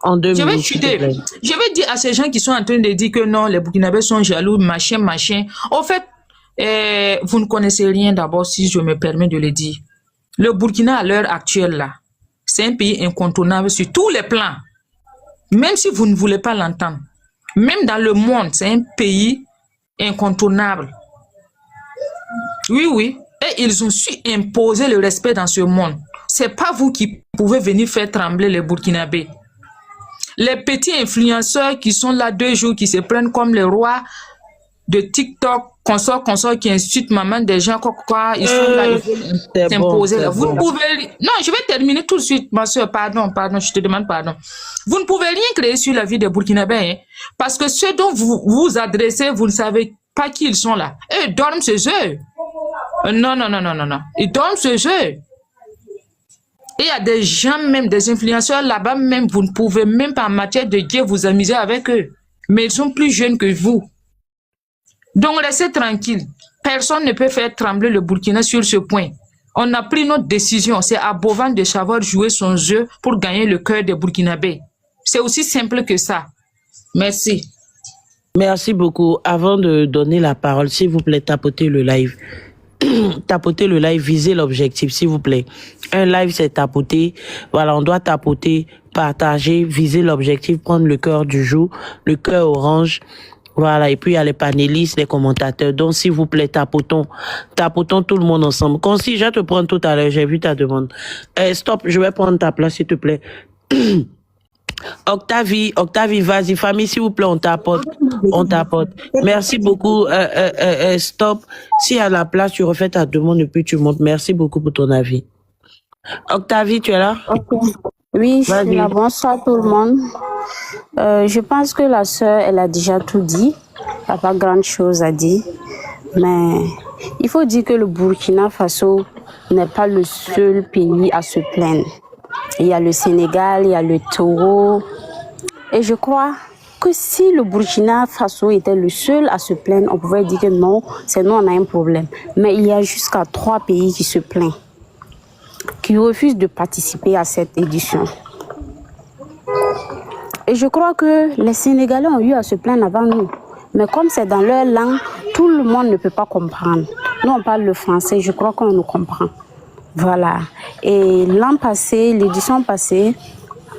Speaker 2: en 2 minutes.
Speaker 6: Je vais chuter. Je vais dire à ces gens qui sont en train de dire que non, les Burkinabés sont jaloux, machin. Au fait, vous ne connaissez rien d'abord, si je me permets de le dire. Le Burkina, à l'heure actuelle, là, c'est un pays incontournable sur tous les plans. Même si vous ne voulez pas l'entendre. Même dans le monde, c'est un pays incontournable. Oui. Et ils ont su imposer le respect dans ce monde. C'est pas vous qui pouvez venir faire trembler les Burkinabés. Les petits influenceurs qui sont là 2 jours, qui se prennent comme les rois de TikTok, consorts qui insultent maman des gens, quoi, ils sont là, ils veulent s'imposer. Vous ne pouvez... Non, je vais terminer tout de suite, ma soeur, pardon, je te demande pardon. Vous ne pouvez rien créer sur la vie des Burkinabés, hein, parce que ceux dont vous vous adressez, vous ne savez pas qui ils sont là. Et ils dorment chez eux. Non. Ils dorment chez eux. Et il y a des gens, même des influenceurs là-bas, même vous ne pouvez même pas en matière de Dieu vous amuser avec eux. Mais ils sont plus jeunes que vous. Donc restez tranquille. Personne ne peut faire trembler le Burkina sur ce point. On a pris notre décision. C'est à Bovan de savoir jouer son jeu pour gagner le cœur des Burkinabés. C'est aussi simple que ça. Merci.
Speaker 2: Merci beaucoup. Avant de donner la parole, s'il vous plaît, tapotez le live. Tapotez le live, visez l'objectif, s'il vous plaît. Un live, c'est tapoter. Voilà, on doit tapoter, partager, viser l'objectif, prendre le cœur du jour, le cœur orange. Voilà, et puis il y a les panélistes, les commentateurs. Donc, s'il vous plaît, tapotons tout le monde ensemble. Concis, je vais te prendre tout à l'heure, j'ai vu ta demande. Stop, je vais prendre ta place, s'il te plaît. Octavie, vas-y, famille, s'il vous plaît, on tapote. Merci beaucoup. Stop. Si à la place, tu refais ta demande et puis tu montes. Merci beaucoup pour ton avis. Octavie, tu es là?
Speaker 7: Ok. Oui, je suis là. Bonsoir tout le monde. Je pense que la sœur, elle a déjà tout dit. Il n'y a pas grand chose à dire. Mais il faut dire que le Burkina Faso n'est pas le seul pays à se plaindre. Il y a le Sénégal, il y a le Togo. Et je crois que si le Burkina Faso était le seul à se plaindre, on pouvait dire que non, c'est nous, on a un problème. Mais il y a jusqu'à 3 pays qui se plaignent, qui refusent de participer à cette édition. Et je crois que les Sénégalais ont eu à se plaindre avant nous. Mais comme c'est dans leur langue, tout le monde ne peut pas comprendre. Nous, on parle le français, je crois qu'on nous comprend. Voilà. Et l'an passé, l'édition passée,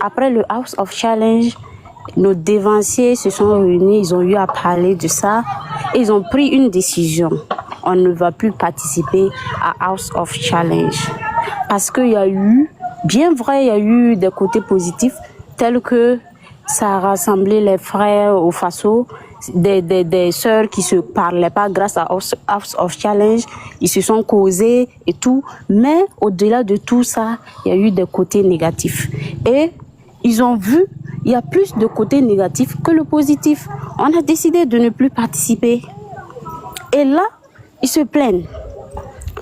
Speaker 7: après le House of Challenge, nos dévanciers se sont réunis, ils ont eu à parler de ça. Et ils ont pris une décision. On ne va plus participer à House of Challenge. Parce qu'il y a eu, bien vrai, il y a eu des côtés positifs, tels que ça a rassemblé les frères au Faso, des sœurs qui se parlaient pas grâce à House of Challenge, ils se sont causés et tout. Mais au-delà de tout ça, il y a eu des côtés négatifs. Et ils ont vu, il y a plus de côtés négatifs que le positif. On a décidé de ne plus participer. Et là, ils se plaignent.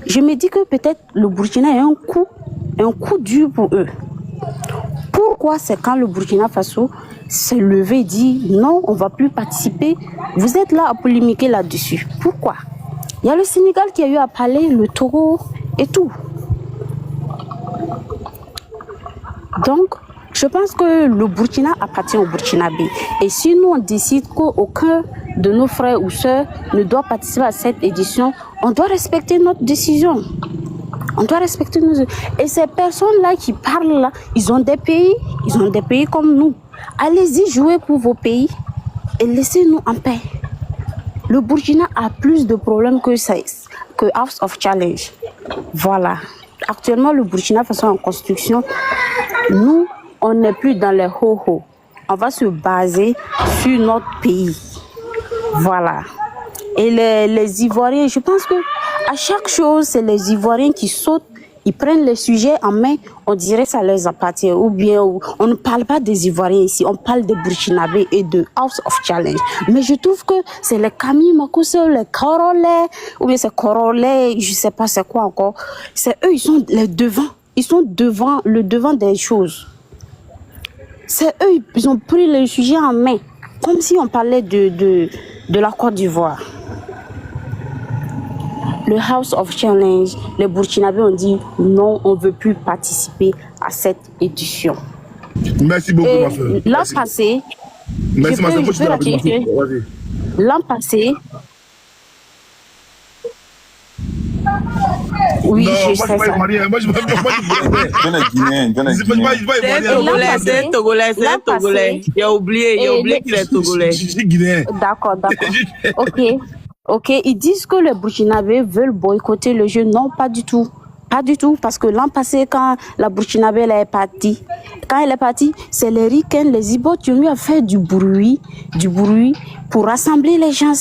Speaker 7: Je me dis que peut-être le Burkina est un coup dur pour eux. Pourquoi c'est quand le Burkina Faso s'est levé et dit non, on ne va plus participer. Vous êtes là à polémiquer là-dessus. Pourquoi? Il y a le Sénégal qui a eu à parler, le Togo et tout. Donc, je pense que le Burkina appartient au Burkinabé. Et si nous, on décide qu'aucun de nos frères ou sœurs ne doit participer à cette édition, on doit respecter notre décision. On doit respecter nos... Et ces personnes-là qui parlent là, ils ont des pays comme nous. Allez-y jouer pour vos pays et laissez-nous en paix. Le Burkina a plus de problèmes que House of Challenge. Voilà. Actuellement, le Burkina Faso en construction. Nous, on n'est plus dans les ho-ho. On va se baser sur notre pays. Voilà. Et les Ivoiriens, je pense que à chaque chose, c'est les Ivoiriens qui sautent. Ils prennent les sujets en main, on dirait que ça les appartient. Ou bien, on ne parle pas des Ivoiriens ici, on parle des Burkinabés et de House of Challenge. Mais je trouve que c'est les Camille Makosso, les Corolais, ou bien c'est Corolais, je ne sais pas c'est quoi encore. C'est eux, ils sont les devants. Ils sont le devant des choses. C'est eux, ils ont pris le sujet en main. Comme si on parlait de la Côte d'Ivoire. Le House of Challenge, les Burkinabés ont dit non, on ne veut plus participer à cette édition.
Speaker 1: Merci beaucoup, ma soeur.
Speaker 7: L'an passé,
Speaker 1: merci, ma soeur.
Speaker 7: L'an passé, oui,
Speaker 1: non,
Speaker 7: je sais ça.
Speaker 1: Moi, je
Speaker 2: C'est Togolais. Il a oublié qu'il est Togolais.
Speaker 1: Je suis guinéen.
Speaker 7: D'accord. Ok, ils disent que les Burkinabés veulent boycotter le jeu. Non, pas du tout. Pas du tout, parce que l'an passé, quand la Burkinabé elle est partie, c'est les Ricains, les Ibo qui ont eu à faire du bruit pour rassembler les gens.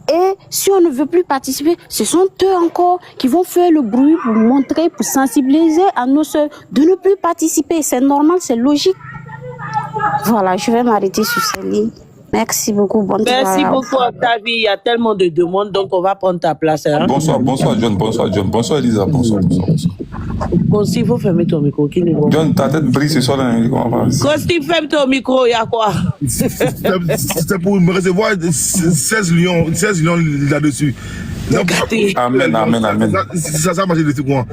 Speaker 7: Et si on ne veut plus participer, ce sont eux encore qui vont faire le bruit pour montrer, pour sensibiliser à nos soeurs de ne plus participer. C'est normal, c'est logique. Voilà, je vais m'arrêter sur cette ligne. Merci beaucoup.
Speaker 2: Merci beaucoup, Octavie. Il y a tellement de demandes, donc on va prendre ta place. Hein?
Speaker 8: Bonsoir, John. Bonsoir, Elisa. Bonsoir.
Speaker 2: Costi, il faut fermer ton micro.
Speaker 8: John, ta tête brille ce soir.
Speaker 2: Costi, ferme ton micro, il y a quoi?
Speaker 1: C'est pour me recevoir 16 lions là-dessus.
Speaker 8: Amen.
Speaker 1: Ça marche dessus, quoi.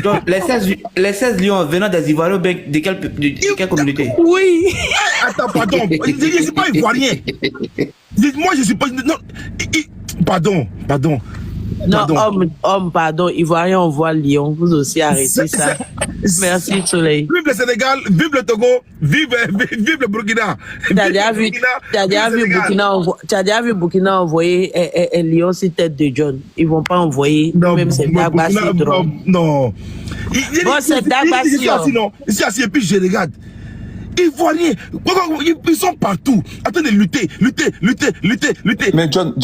Speaker 5: Donc, les 16 lions venant des Ivoiriens, de quelle communauté?
Speaker 2: Oui.
Speaker 1: Attends, pardon. Je ne suis pas ivoirien. Moi, je ne suis pas. Non. Pardon.
Speaker 2: Non, homme, pardon. Ivoirien, on voit lion. Vous aussi arrêtez ça. Merci, Soleil.
Speaker 1: Vive le Sénégal, vive le Togo, vive le Burkina. Tu as
Speaker 2: déjà vu Burkina envoyer un lion sur tête de John. Ils vont pas envoyer.
Speaker 1: Non,
Speaker 2: même c'est Dagba Citron.
Speaker 1: Non.
Speaker 2: Bon, c'est Dagba Citron.
Speaker 1: Ici, assis, et puis je regarde. Ivoiriens, ils sont partout. Attendez, lutter.
Speaker 8: Mais John,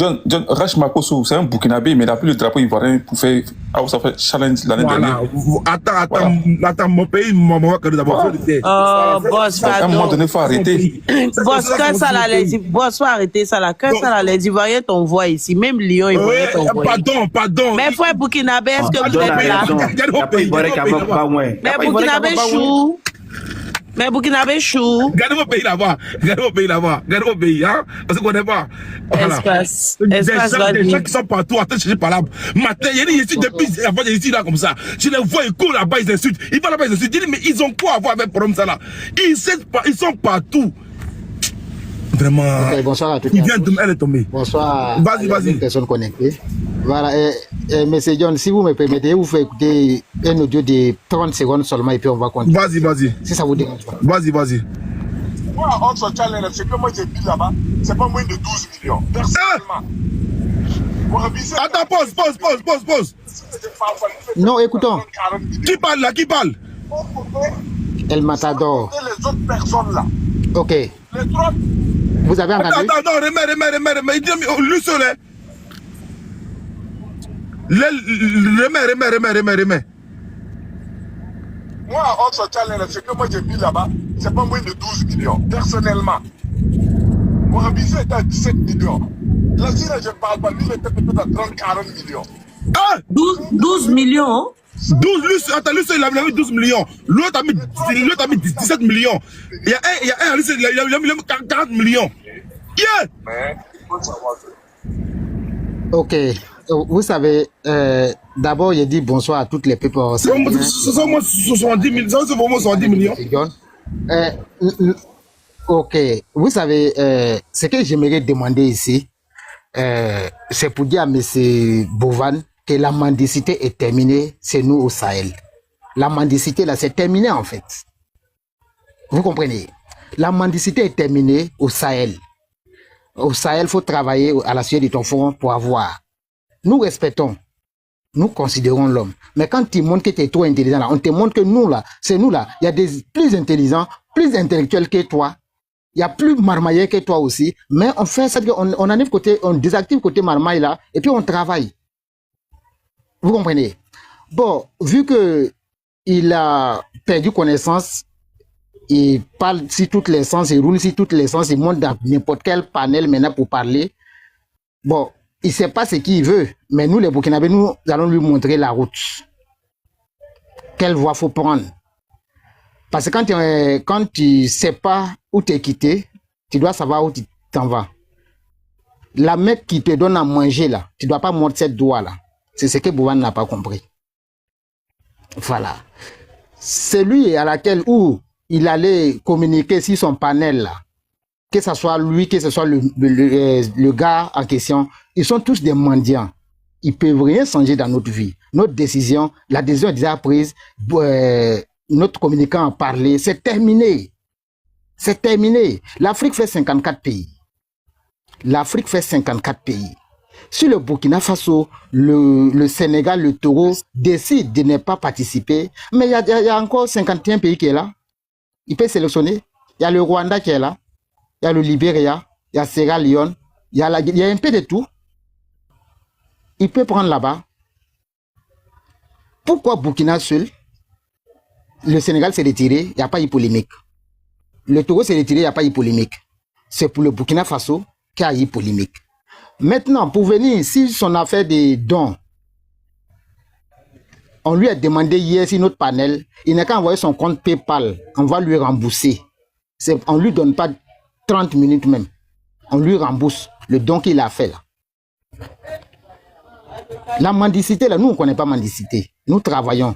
Speaker 8: Rach Makosso, c'est un Burkinabé, mais il n'a plus le drapeau ivoirien pour faire House of Challenge l'année dernière.
Speaker 1: Attends, mon pays, maman, que d'abord.
Speaker 2: Boss, pardon.
Speaker 8: À un moment donné, il faut arrêter.
Speaker 2: Boss, quand ça là, faut arrêter ça là. Quand ça là, les Ivoiriens t'envoient ici, même Lyon, Ivoiriens t'envoient.
Speaker 1: Pardon.
Speaker 2: Mais frère Burkinabé, est-ce que vous êtes là? Mais Burkinabé chou. Mais Burkinabé chou.
Speaker 1: Regardez mon pays là-bas. Regardez mon pays, hein. Parce qu'on connaît pas. Voilà.
Speaker 2: Espace
Speaker 1: des gens qui sont partout, attends, chercher par là. Matin, il y a des ici depuis avant ici là comme ça. Je les vois, ils courent là-bas, ils insultent. Ils vont là-bas, ils insultent. Je dis, mais ils ont quoi à voir avec problème ça là? Ils sont partout. Vraiment.
Speaker 9: Okay, bonsoir à tous.
Speaker 1: Il vient de elle est tombée.
Speaker 9: Bonsoir.
Speaker 1: Vas-y.
Speaker 9: Personnes connectées. Voilà, monsieur John, si vous me permettez, vous faites écouter un audio de 30 secondes seulement et puis on va continuer.
Speaker 1: Vas-y.
Speaker 9: Si ça vous dérange pas.
Speaker 1: Vas-y.
Speaker 10: Moi, House Challenge, ce que moi j'ai vu là-bas, c'est pas moins de 12 millions. Personnellement.
Speaker 1: Attends, pause.
Speaker 9: Non, écoutons.
Speaker 1: Qui parle?
Speaker 9: El Matador.
Speaker 10: Les autres personnes là.
Speaker 9: Ok.
Speaker 10: Les trois.
Speaker 9: Vous avez entendu?
Speaker 1: Attends, remets. Il dit, lui seul, hein. Remets.
Speaker 10: Moi, House Challenge, ce que moi j'ai vu là-bas, c'est pas moins de 12 millions. Personnellement. Moi, Abissé était à 17 millions. Là, si là, je parle pas, lui, il était peut-être à 30-40 millions.
Speaker 1: Ah
Speaker 2: 12 millions?
Speaker 1: 12, lui, il a mis 12 millions. L'autre a mis 17 millions. Il y a un, il a mis 40 millions. Yeah!
Speaker 9: Ok. Vous savez, d'abord, j'ai dit bonsoir à toutes les people.
Speaker 1: Ce sont moi 70 millions.
Speaker 9: Ok. Vous savez, ce que j'aimerais demander ici, c'est pour dire à M. Bovan que la mendicité est terminée, c'est nous au Sahel. La mendicité, là, c'est terminé en fait. Vous comprenez? La mendicité est terminée au Sahel. Au Sahel, il faut travailler à la suite de ton front pour avoir. Nous respectons, nous considérons l'homme. Mais quand tu montres que tu es trop intelligent, là, on te montre que nous, là, c'est nous, là, il y a des plus intelligents, plus intellectuels que toi. Il y a plus marmaillés que toi aussi. Mais on fait ça, on enlève côté, on désactive côté marmaille, là, et puis on travaille. Vous comprenez? Bon, vu que il a perdu connaissance, il parle sur toutes les sens, il roule sur toutes les sens, il monte dans n'importe quel panel maintenant pour parler. Bon, il ne sait pas ce qu'il veut, mais nous, les Burkinabés, nous allons lui montrer la route. Quelle voie faut prendre. Parce que quand tu ne sais pas où t'es quitté, tu dois savoir où tu t'en vas. La mec qui te donne à manger, là, tu ne dois pas mordre cette doigt-là. C'est ce que Bovan n'a pas compris. Voilà. C'est lui à laquelle où il allait communiquer sur son panel là, que ce soit lui, que ce soit le gars en question, ils sont tous des mendiants. Ils ne peuvent rien changer dans notre vie. Notre décision, la décision est déjà prise, notre communicant a parlé, c'est terminé. C'est terminé. L'Afrique fait 54 pays. L'Afrique fait 54 pays. Si le Burkina Faso, le Sénégal, le Togo décident de ne pas participer, mais il y a encore 51 pays qui est là. Il peut sélectionner. Il y a le Rwanda qui est là. Il y a le Libéria. Il y a Sierra Leone. Il y a un peu de tout. Il peut prendre là-bas. Pourquoi Burkina seul? Le Sénégal s'est retiré, il n'y a pas eu polémique. Le Togo s'est retiré, il n'y a pas eu polémique. C'est pour le Burkina Faso qu'il y a eu polémique. Maintenant, pour venir ici, son affaire des dons, on lui a demandé hier sur notre panel, il n'a qu'à envoyer son compte PayPal, on va lui rembourser. On ne lui donne pas 30 minutes même. On lui rembourse le don qu'il a fait là. La mendicité, là, nous, on ne connaît pas mendicité. Nous travaillons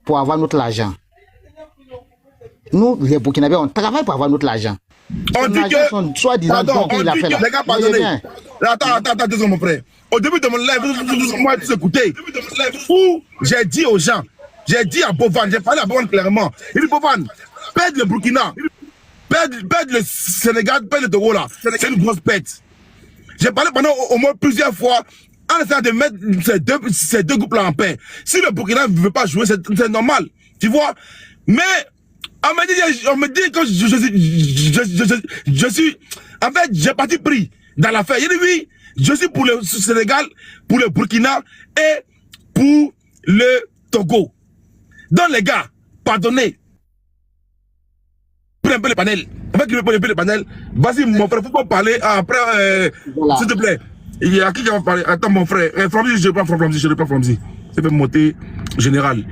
Speaker 9: pour avoir notre argent. Nous, les Burkinabés, on travaille pour avoir notre argent.
Speaker 1: On dit que... Pardon, on dit que... Les gars, pardonnez. Attends, 2 secondes, mon frère. Au début de mon live, moi, tu écoutais, où j'ai dit aux gens, j'ai dit à Bovan, j'ai parlé à Bovan clairement. Il dit, Bovan, pète le Burkina, pète le Sénégal, pète le Togo, là. C'est une grosse pète. J'ai parlé pendant au moins plusieurs fois en essayant de mettre ces deux groupes-là en paix. Si le Burkina ne veut pas jouer, c'est normal. Tu vois? Mais on me dit que je suis... En fait, j'ai parti pris dans l'affaire. Il dit oui, je suis pour le Sénégal, pour le Burkina et pour le Togo. Donc les gars, pardonnez. Prenez un peu le panel. Avec le panel, vas-y mon frère, faut pas parler après, s'il te plaît. Il y a qui va parler? Attends mon frère, Framzi, je prends Framzi, je ne prends Framzi. C'est fait monter général.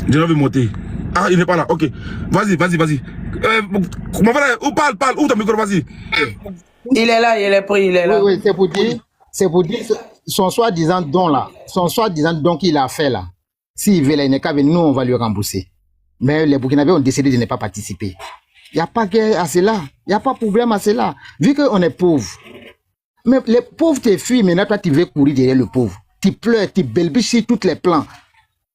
Speaker 1: Général veut monter. Ah, il n'est pas là, ok. Vas-y. Mon frère, où parle, où ton micro, vas-y.
Speaker 2: Il est là, il est pris, il est là.
Speaker 9: Oui, c'est pour dire son soi-disant don là, son soi-disant don qu'il a fait là. S'il veut là, il n'est qu'à venir, nous on va lui rembourser. Mais les Burkinabés ont décidé de ne pas participer. Il n'y a pas guerre à cela, il n'y a pas de problème à cela. Vu qu'on est pauvre. Mais les pauvres te fuient, maintenant toi tu veux courir derrière le pauvre. Tu pleures, tu belbiches sur tous les plans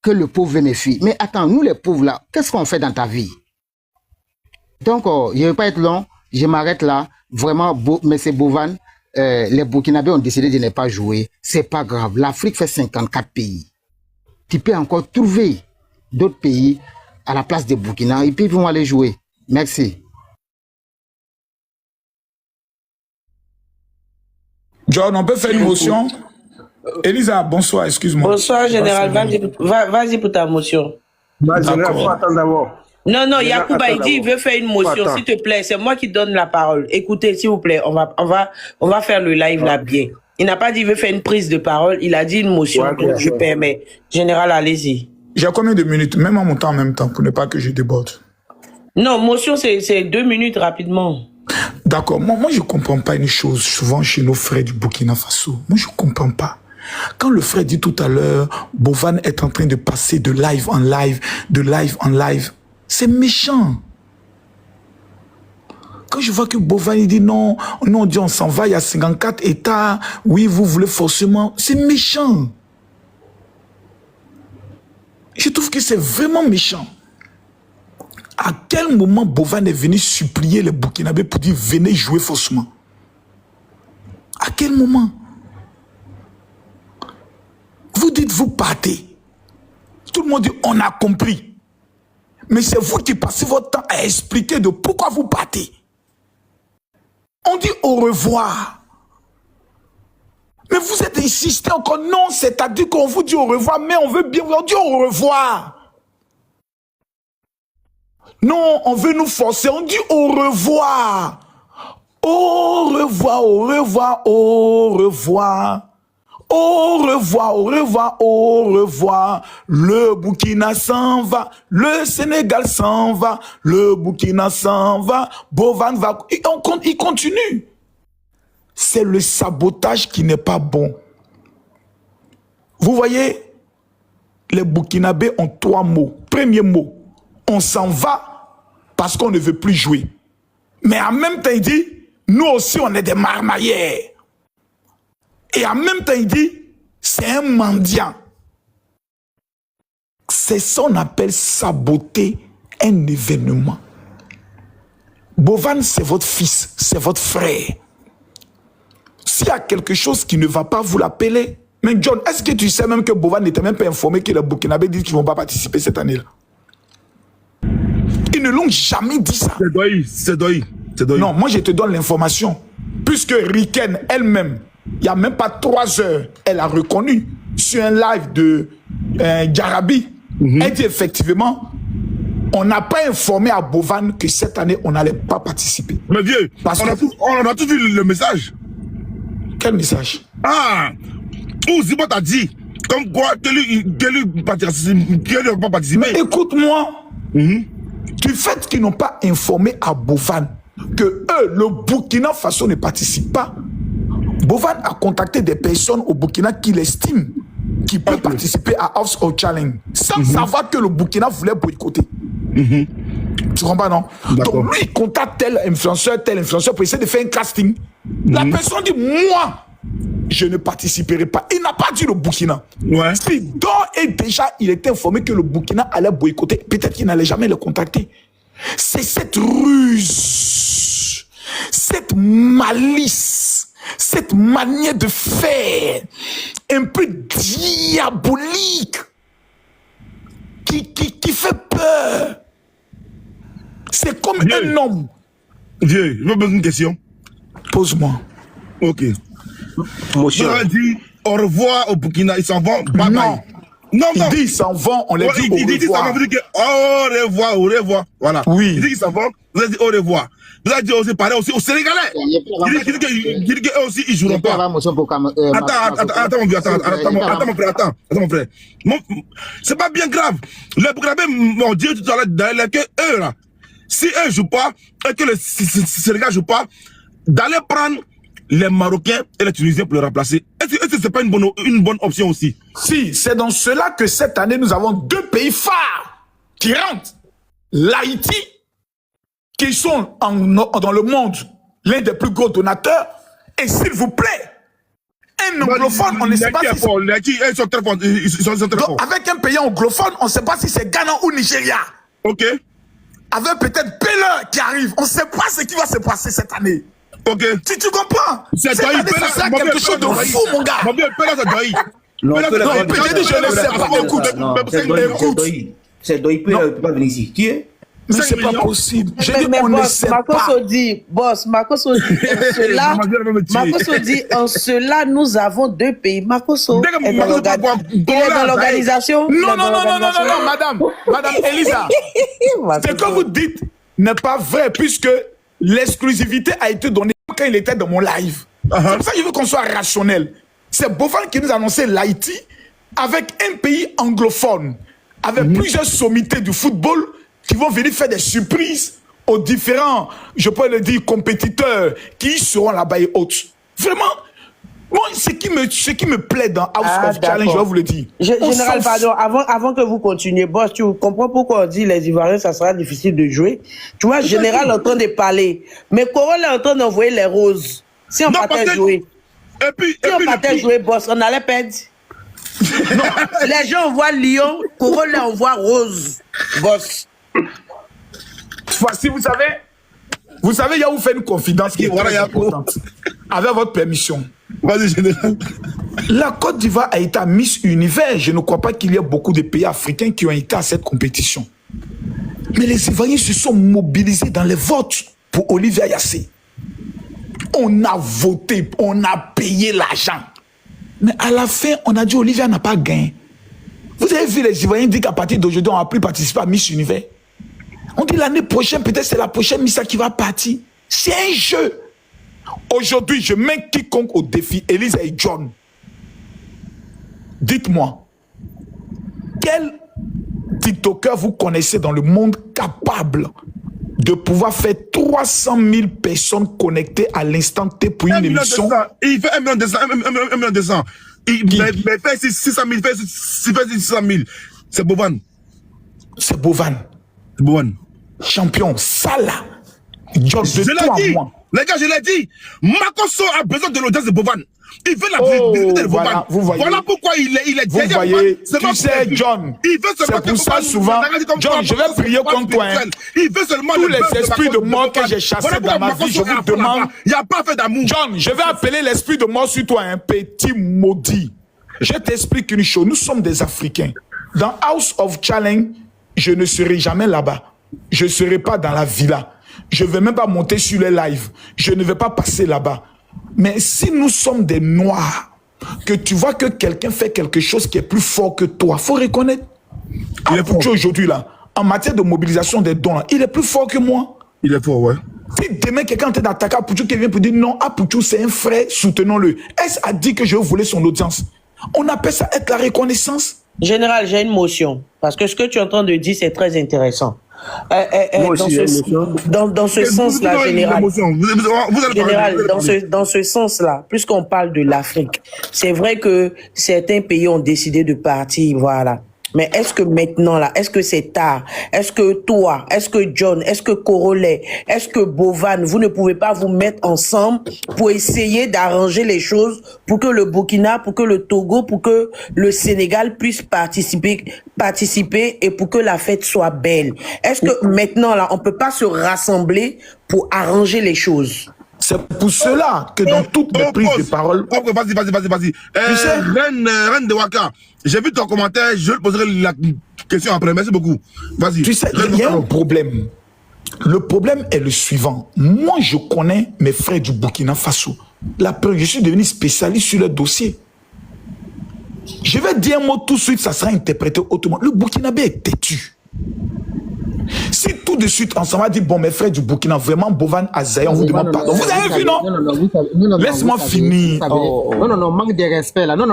Speaker 9: que le pauvre veut me fuir. Mais attends, nous les pauvres là, qu'est-ce qu'on fait dans ta vie? Donc, je ne vais pas être long, je m'arrête là. Vraiment, M. Bovan, les Burkinabés ont décidé de ne pas jouer. C'est pas grave. L'Afrique fait 54 pays. Tu peux encore trouver d'autres pays à la place des Burkina et puis ils vont aller jouer. Merci.
Speaker 11: John, on peut faire une motion? Elisa, bonsoir, excuse-moi.
Speaker 2: Bonsoir, général. Vas-y pour ta motion. Non, Yacouba, il dit il veut faire une motion, s'il te plaît. C'est moi qui donne la parole. Écoutez, s'il vous plaît, on va faire le live là bien. Il n'a pas dit il veut faire une prise de parole, il a dit une motion, donc je permets. Général, allez-y.
Speaker 11: J'ai combien de minutes? Même en montant en même temps, pour ne pas que je déborde.
Speaker 2: Non, motion, c'est 2 minutes rapidement.
Speaker 11: D'accord. Moi, je ne comprends pas une chose, souvent chez nos frères du Burkina Faso. Moi, je ne comprends pas. Quand le frère dit tout à l'heure, Bovan est en train de passer de live en live, de live en live, c'est méchant. Quand je vois que Bovan il dit non, on dit on s'en va, il y a 54 États, oui, vous voulez forcément, c'est méchant. Je trouve que c'est vraiment méchant. À quel moment Bovan est venu supplier les Burkinabés pour dire venez jouer faussement? À quel moment? Vous dites vous partez. Tout le monde dit on a compris. Mais c'est vous qui passez votre temps à expliquer de pourquoi vous partez. On dit au revoir. Mais vous êtes insisté encore. Non, c'est-à-dire qu'on vous dit au revoir, mais on veut bien vous dire au revoir. Non, on veut nous forcer. On dit au revoir. Au revoir, au revoir, au revoir. Au revoir, au revoir, au revoir. Le Burkina s'en va. Le Sénégal s'en va. Le Burkina s'en va. Bovan va. Il continue. C'est le sabotage qui n'est pas bon. Vous voyez, les Burkinabés ont 3 mots. Premier mot, on s'en va parce qu'on ne veut plus jouer. Mais en même temps, il dit, nous aussi, on est des marmaillères. Et en même temps, il dit, c'est un mendiant. C'est ça qu'on appelle saboter un événement. Bovan, c'est votre fils, c'est votre frère. S'il y a quelque chose qui ne va pas, vous l'appelez. Mais John, est-ce que tu sais même que Bovan n'était même pas informé que les Burkinabés disent qu'ils ne vont pas participer cette année-là? Ils ne l'ont jamais dit ça.
Speaker 1: C'est Doï.
Speaker 11: Non, moi je te donne l'information. Puisque Riken elle-même, il n'y a même pas 3 heures, elle a reconnu sur un live de Djarabi. Elle dit effectivement, on n'a pas informé à Bovan que cette année, on n'allait pas participer.
Speaker 1: Mais vieux, on a tous vu le message.
Speaker 11: Quel message?
Speaker 1: Ah, où Zibo t'a dit, comme quoi, que lui n'a pas participé.
Speaker 11: Mais écoute-moi, du fait qu'ils n'ont pas informé à Bovan que eux, le Burkina Faso ne participe pas, Bovan a contacté des personnes au Burkina qu'il estime qui peuvent participer à House of Challenge sans savoir que le Burkina voulait boycotter. Tu comprends, non? Donc lui, il contacte tel influenceur pour essayer de faire un casting. La personne dit, moi, je ne participerai pas. Il n'a pas dit le Burkina. Si d'ores et déjà, il était informé que le Burkina allait boycotter, peut-être qu'il n'allait jamais le contacter. C'est cette ruse, cette malice, cette manière de faire un peu diabolique qui fait peur. C'est comme un homme.
Speaker 1: Vieux, je veux poser une question.
Speaker 11: Pose-moi.
Speaker 1: Ok.
Speaker 12: Monsieur.
Speaker 1: On a dit au revoir au Burkina, ils s'en vont. Bye bye. Non,
Speaker 11: il dit ils s'en vont, on les dit au revoir.
Speaker 1: Il dit ça, vous dites au revoir. Voilà.
Speaker 11: Oui.
Speaker 1: Il dit qu'ils s'en vont, vous avez dit au revoir. Vous avez dit aussi pareil aussi aux Sénégalais. Il dit qu'eux aussi ils joueront pas. Attends mon frère. C'est pas bien grave. Les Burkinabés m'ont dit tout à l'heure que eux là, si eux jouent pas et que les Sénégalais jouent pas, d'aller prendre les Marocains et les Tunisiens pour les remplacer. Est-ce que c'est pas une bonne option aussi?
Speaker 11: Si, c'est dans cela que cette année, nous avons 2 pays phares qui rentrent. L'Haïti, qui sont dans le monde l'un des plus gros donateurs, et s'il vous plaît, un anglophone, on ne sait pas si
Speaker 1: ils sont très forts.
Speaker 11: Donc, avec un pays anglophone, on ne sait pas si c'est Ghana ou Nigeria.
Speaker 1: Ok.
Speaker 11: Avec peut-être Péleur qui arrive, on ne sait pas ce qui va se passer cette année.
Speaker 1: Ok.
Speaker 11: Si tu comprends,
Speaker 1: c'est
Speaker 11: quelque chose de fou, mon gars.
Speaker 1: Mon vieux, Péleur, c'est Doï.
Speaker 11: Non, je ne sais pas. Écoute.
Speaker 12: C'est Doï, il ne peut pas venir ici. Tu es?
Speaker 11: Mais c'est pas possible. Je dis on ne sait pas.
Speaker 2: Makoso dit, en cela, nous avons 2 pays. Makoso est dans l'organisation.
Speaker 11: Non, madame Elisa. Ce que vous dites n'est pas vrai, puisque l'exclusivité a été donnée quand il était dans mon live. C'est pour ça qu'il veut qu'on soit rationnel. C'est Bovan qui nous a annoncé l'Haïti avec un pays anglophone, avec plusieurs sommités du football qui vont venir faire des surprises aux différents, je peux le dire, compétiteurs qui seront là-bas et autres. Vraiment, moi, ce qui me plaît dans House of Challenge, je vais vous le dire.
Speaker 2: Général, pardon, avant que vous continuiez, boss, tu comprends pourquoi on dit les Ivoiriens, ça sera difficile de jouer. Tu vois, Général est en train de parler, mais Corol est en train d'envoyer les roses. Si on partait jouer, boss, on allait perdre. Non, les gens envoient Lyon, Corol envoie rose, boss.
Speaker 11: fois-ci, vous savez, il y a où faire une confidence qui est très importante. Avec votre permission.
Speaker 1: Vas-y, général.
Speaker 11: La Côte d'Ivoire a été à Miss Univers. Je ne crois pas qu'il y ait beaucoup de pays africains qui ont été à cette compétition. Mais les Ivoiriens se sont mobilisés dans les votes pour Olivia Yassé. On a voté, on a payé l'argent. Mais à la fin, on a dit Olivia n'a pas gagné. Vous avez vu les Ivoiriens dire qu'à partir d'aujourd'hui, on ne va plus participer à Miss Univers. On dit l'année prochaine, peut-être c'est la prochaine Miss qui va partir. C'est un jeu. Aujourd'hui, je mets quiconque au défi, Elisa et John. Dites-moi, quel TikToker vous connaissez dans le monde capable de pouvoir faire 300 000 personnes connectées à l'instant T pour une émission?
Speaker 1: Il fait 1 million 200, 1 million 200. Il fait 600 000, il fait 600 000. C'est Bovan.
Speaker 11: C'est Bovan.
Speaker 1: Bovan.
Speaker 11: Champion, ça là. John,
Speaker 1: Je l'ai dit. Les gars, je l'ai dit. Makosso a besoin de l'audience de Bovan. Il veut la visibilité de Bovan. Voilà pourquoi il est
Speaker 11: vous voyez, tu sais, John, c'est pour ça souvent, John, je vais prier contre toi. Hein.
Speaker 1: Il veut seulement
Speaker 11: tous les esprits de mort que j'ai chassés dans ma vie, je vous demande.
Speaker 1: Il n'y a pas fait d'amour.
Speaker 11: John, je vais appeler l'esprit de mort sur toi, un petit maudit. Je t'explique une chose, nous sommes des Africains. Dans House of Challenge, je ne serai jamais là-bas. Je ne serai pas dans la villa. Je ne vais même pas monter sur les lives. Je ne vais pas passer là-bas. Mais si nous sommes des Noirs, que tu vois que quelqu'un fait quelque chose qui est plus fort que toi, il faut reconnaître. Apoucho aujourd'hui, là, en matière de mobilisation des dons, là, il est plus fort que moi.
Speaker 1: Il est fort, ouais.
Speaker 11: Si demain quelqu'un est en train d'attaquer Apoucho qui vient pour dire non, Apoucho c'est un frère, soutenons-le. Est-ce a dit que je voulais son audience? On appelle ça être la reconnaissance.
Speaker 2: Général, j'ai une motion. Parce que ce que tu es en train de dire, c'est très intéressant. Dans ce sens-là, général, dans ce sens-là, puisqu'on parle de l'Afrique, c'est vrai que certains pays ont décidé de partir, voilà. Mais est-ce que maintenant, là, est-ce que c'est tard? Est-ce que toi, est-ce que John, est-ce que Corolet, est-ce que Bovan, vous ne pouvez pas vous mettre ensemble pour essayer d'arranger les choses pour que le Burkina, pour que le Togo, pour que le Sénégal puisse participer et pour que la fête soit belle? Est-ce que maintenant, là, on peut pas se rassembler pour arranger les choses?
Speaker 11: C'est pour cela que dans toutes mes prises de parole...
Speaker 1: Vas-y. Reine de Waka, j'ai vu ton commentaire, je te poserai la question après. Merci beaucoup. Vas-y.
Speaker 11: Tu sais, il y a un problème. Le problème est le suivant. Moi, je connais mes frères du Burkina Faso. Je suis devenu spécialiste sur le dossier. Je vais dire un mot tout de suite, ça sera interprété autrement. Le Burkinabé est têtu. Si tout de suite, on s'en va dire, bon, mes frères du Burkina, vraiment, Bovan, Azaï, on vous demande pardon. Vous avez vu, non? Laisse-moi finir.
Speaker 9: Non, manque de respect, là. Non.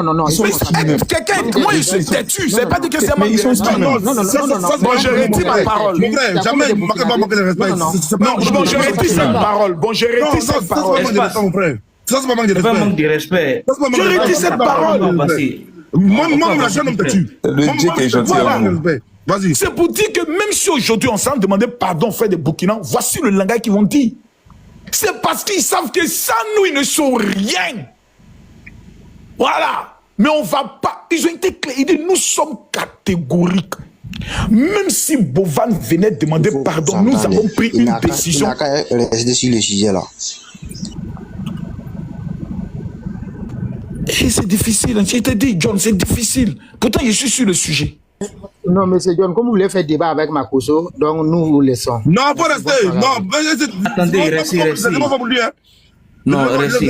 Speaker 11: Quelqu'un, moi, je suis têtu. C'est pas dit que c'est manque de respect. Non, je retire ma parole.
Speaker 1: Jamais, manque de respect.
Speaker 11: Non, je retire cette parole. Bon, je retire cette parole.
Speaker 1: Ça, c'est pas manque de respect.
Speaker 11: Je retire cette parole.
Speaker 1: Moi, la chaîne, on me tue.
Speaker 8: Le Dieu qui est gentil.
Speaker 11: C'est pour dire que même si aujourd'hui on s'en demandait pardon, frère des Burkinabés, voici le langage qu'ils vont dire. C'est parce qu'ils savent que sans nous, ils ne sont rien. Voilà. Mais on va pas. Ils ont été clairs. Ils disent, nous sommes catégoriques. Même si Bovan venait demander pardon, nous avons pris une décision.
Speaker 13: Rester sur le sujet là.
Speaker 11: Et c'est difficile. Je te dis, John, c'est difficile. Pourtant, je suis sur le sujet.
Speaker 9: Non, monsieur John, comme vous voulez faire débat avec Makosso, donc nous vous laissons.
Speaker 1: Non, faut rester. Non,
Speaker 12: attendez, restez. Non, restez.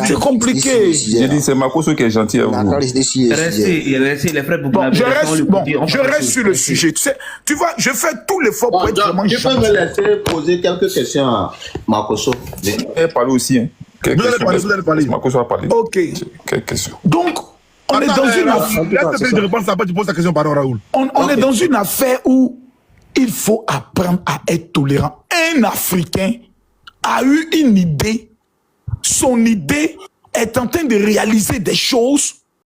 Speaker 11: C'est compliqué.
Speaker 8: J'ai dit, c'est Makosso qui est gentil.
Speaker 12: Restez, les frères
Speaker 11: Bon, je reste sur le sujet. Tu vois, je fais tout l'effort pour être vraiment gentil.
Speaker 4: Tu peux me laisser poser quelques questions à Makosso.
Speaker 8: Elle parle aussi.
Speaker 1: Vous allez parler.
Speaker 8: Makosso a parlé.
Speaker 11: Ok.
Speaker 8: Quelle question?
Speaker 11: Donc, on est dans une affaire. On est dans une affaire où il faut apprendre à être tolérant. Un Africain a eu une idée. Son idée est en train de réaliser des choses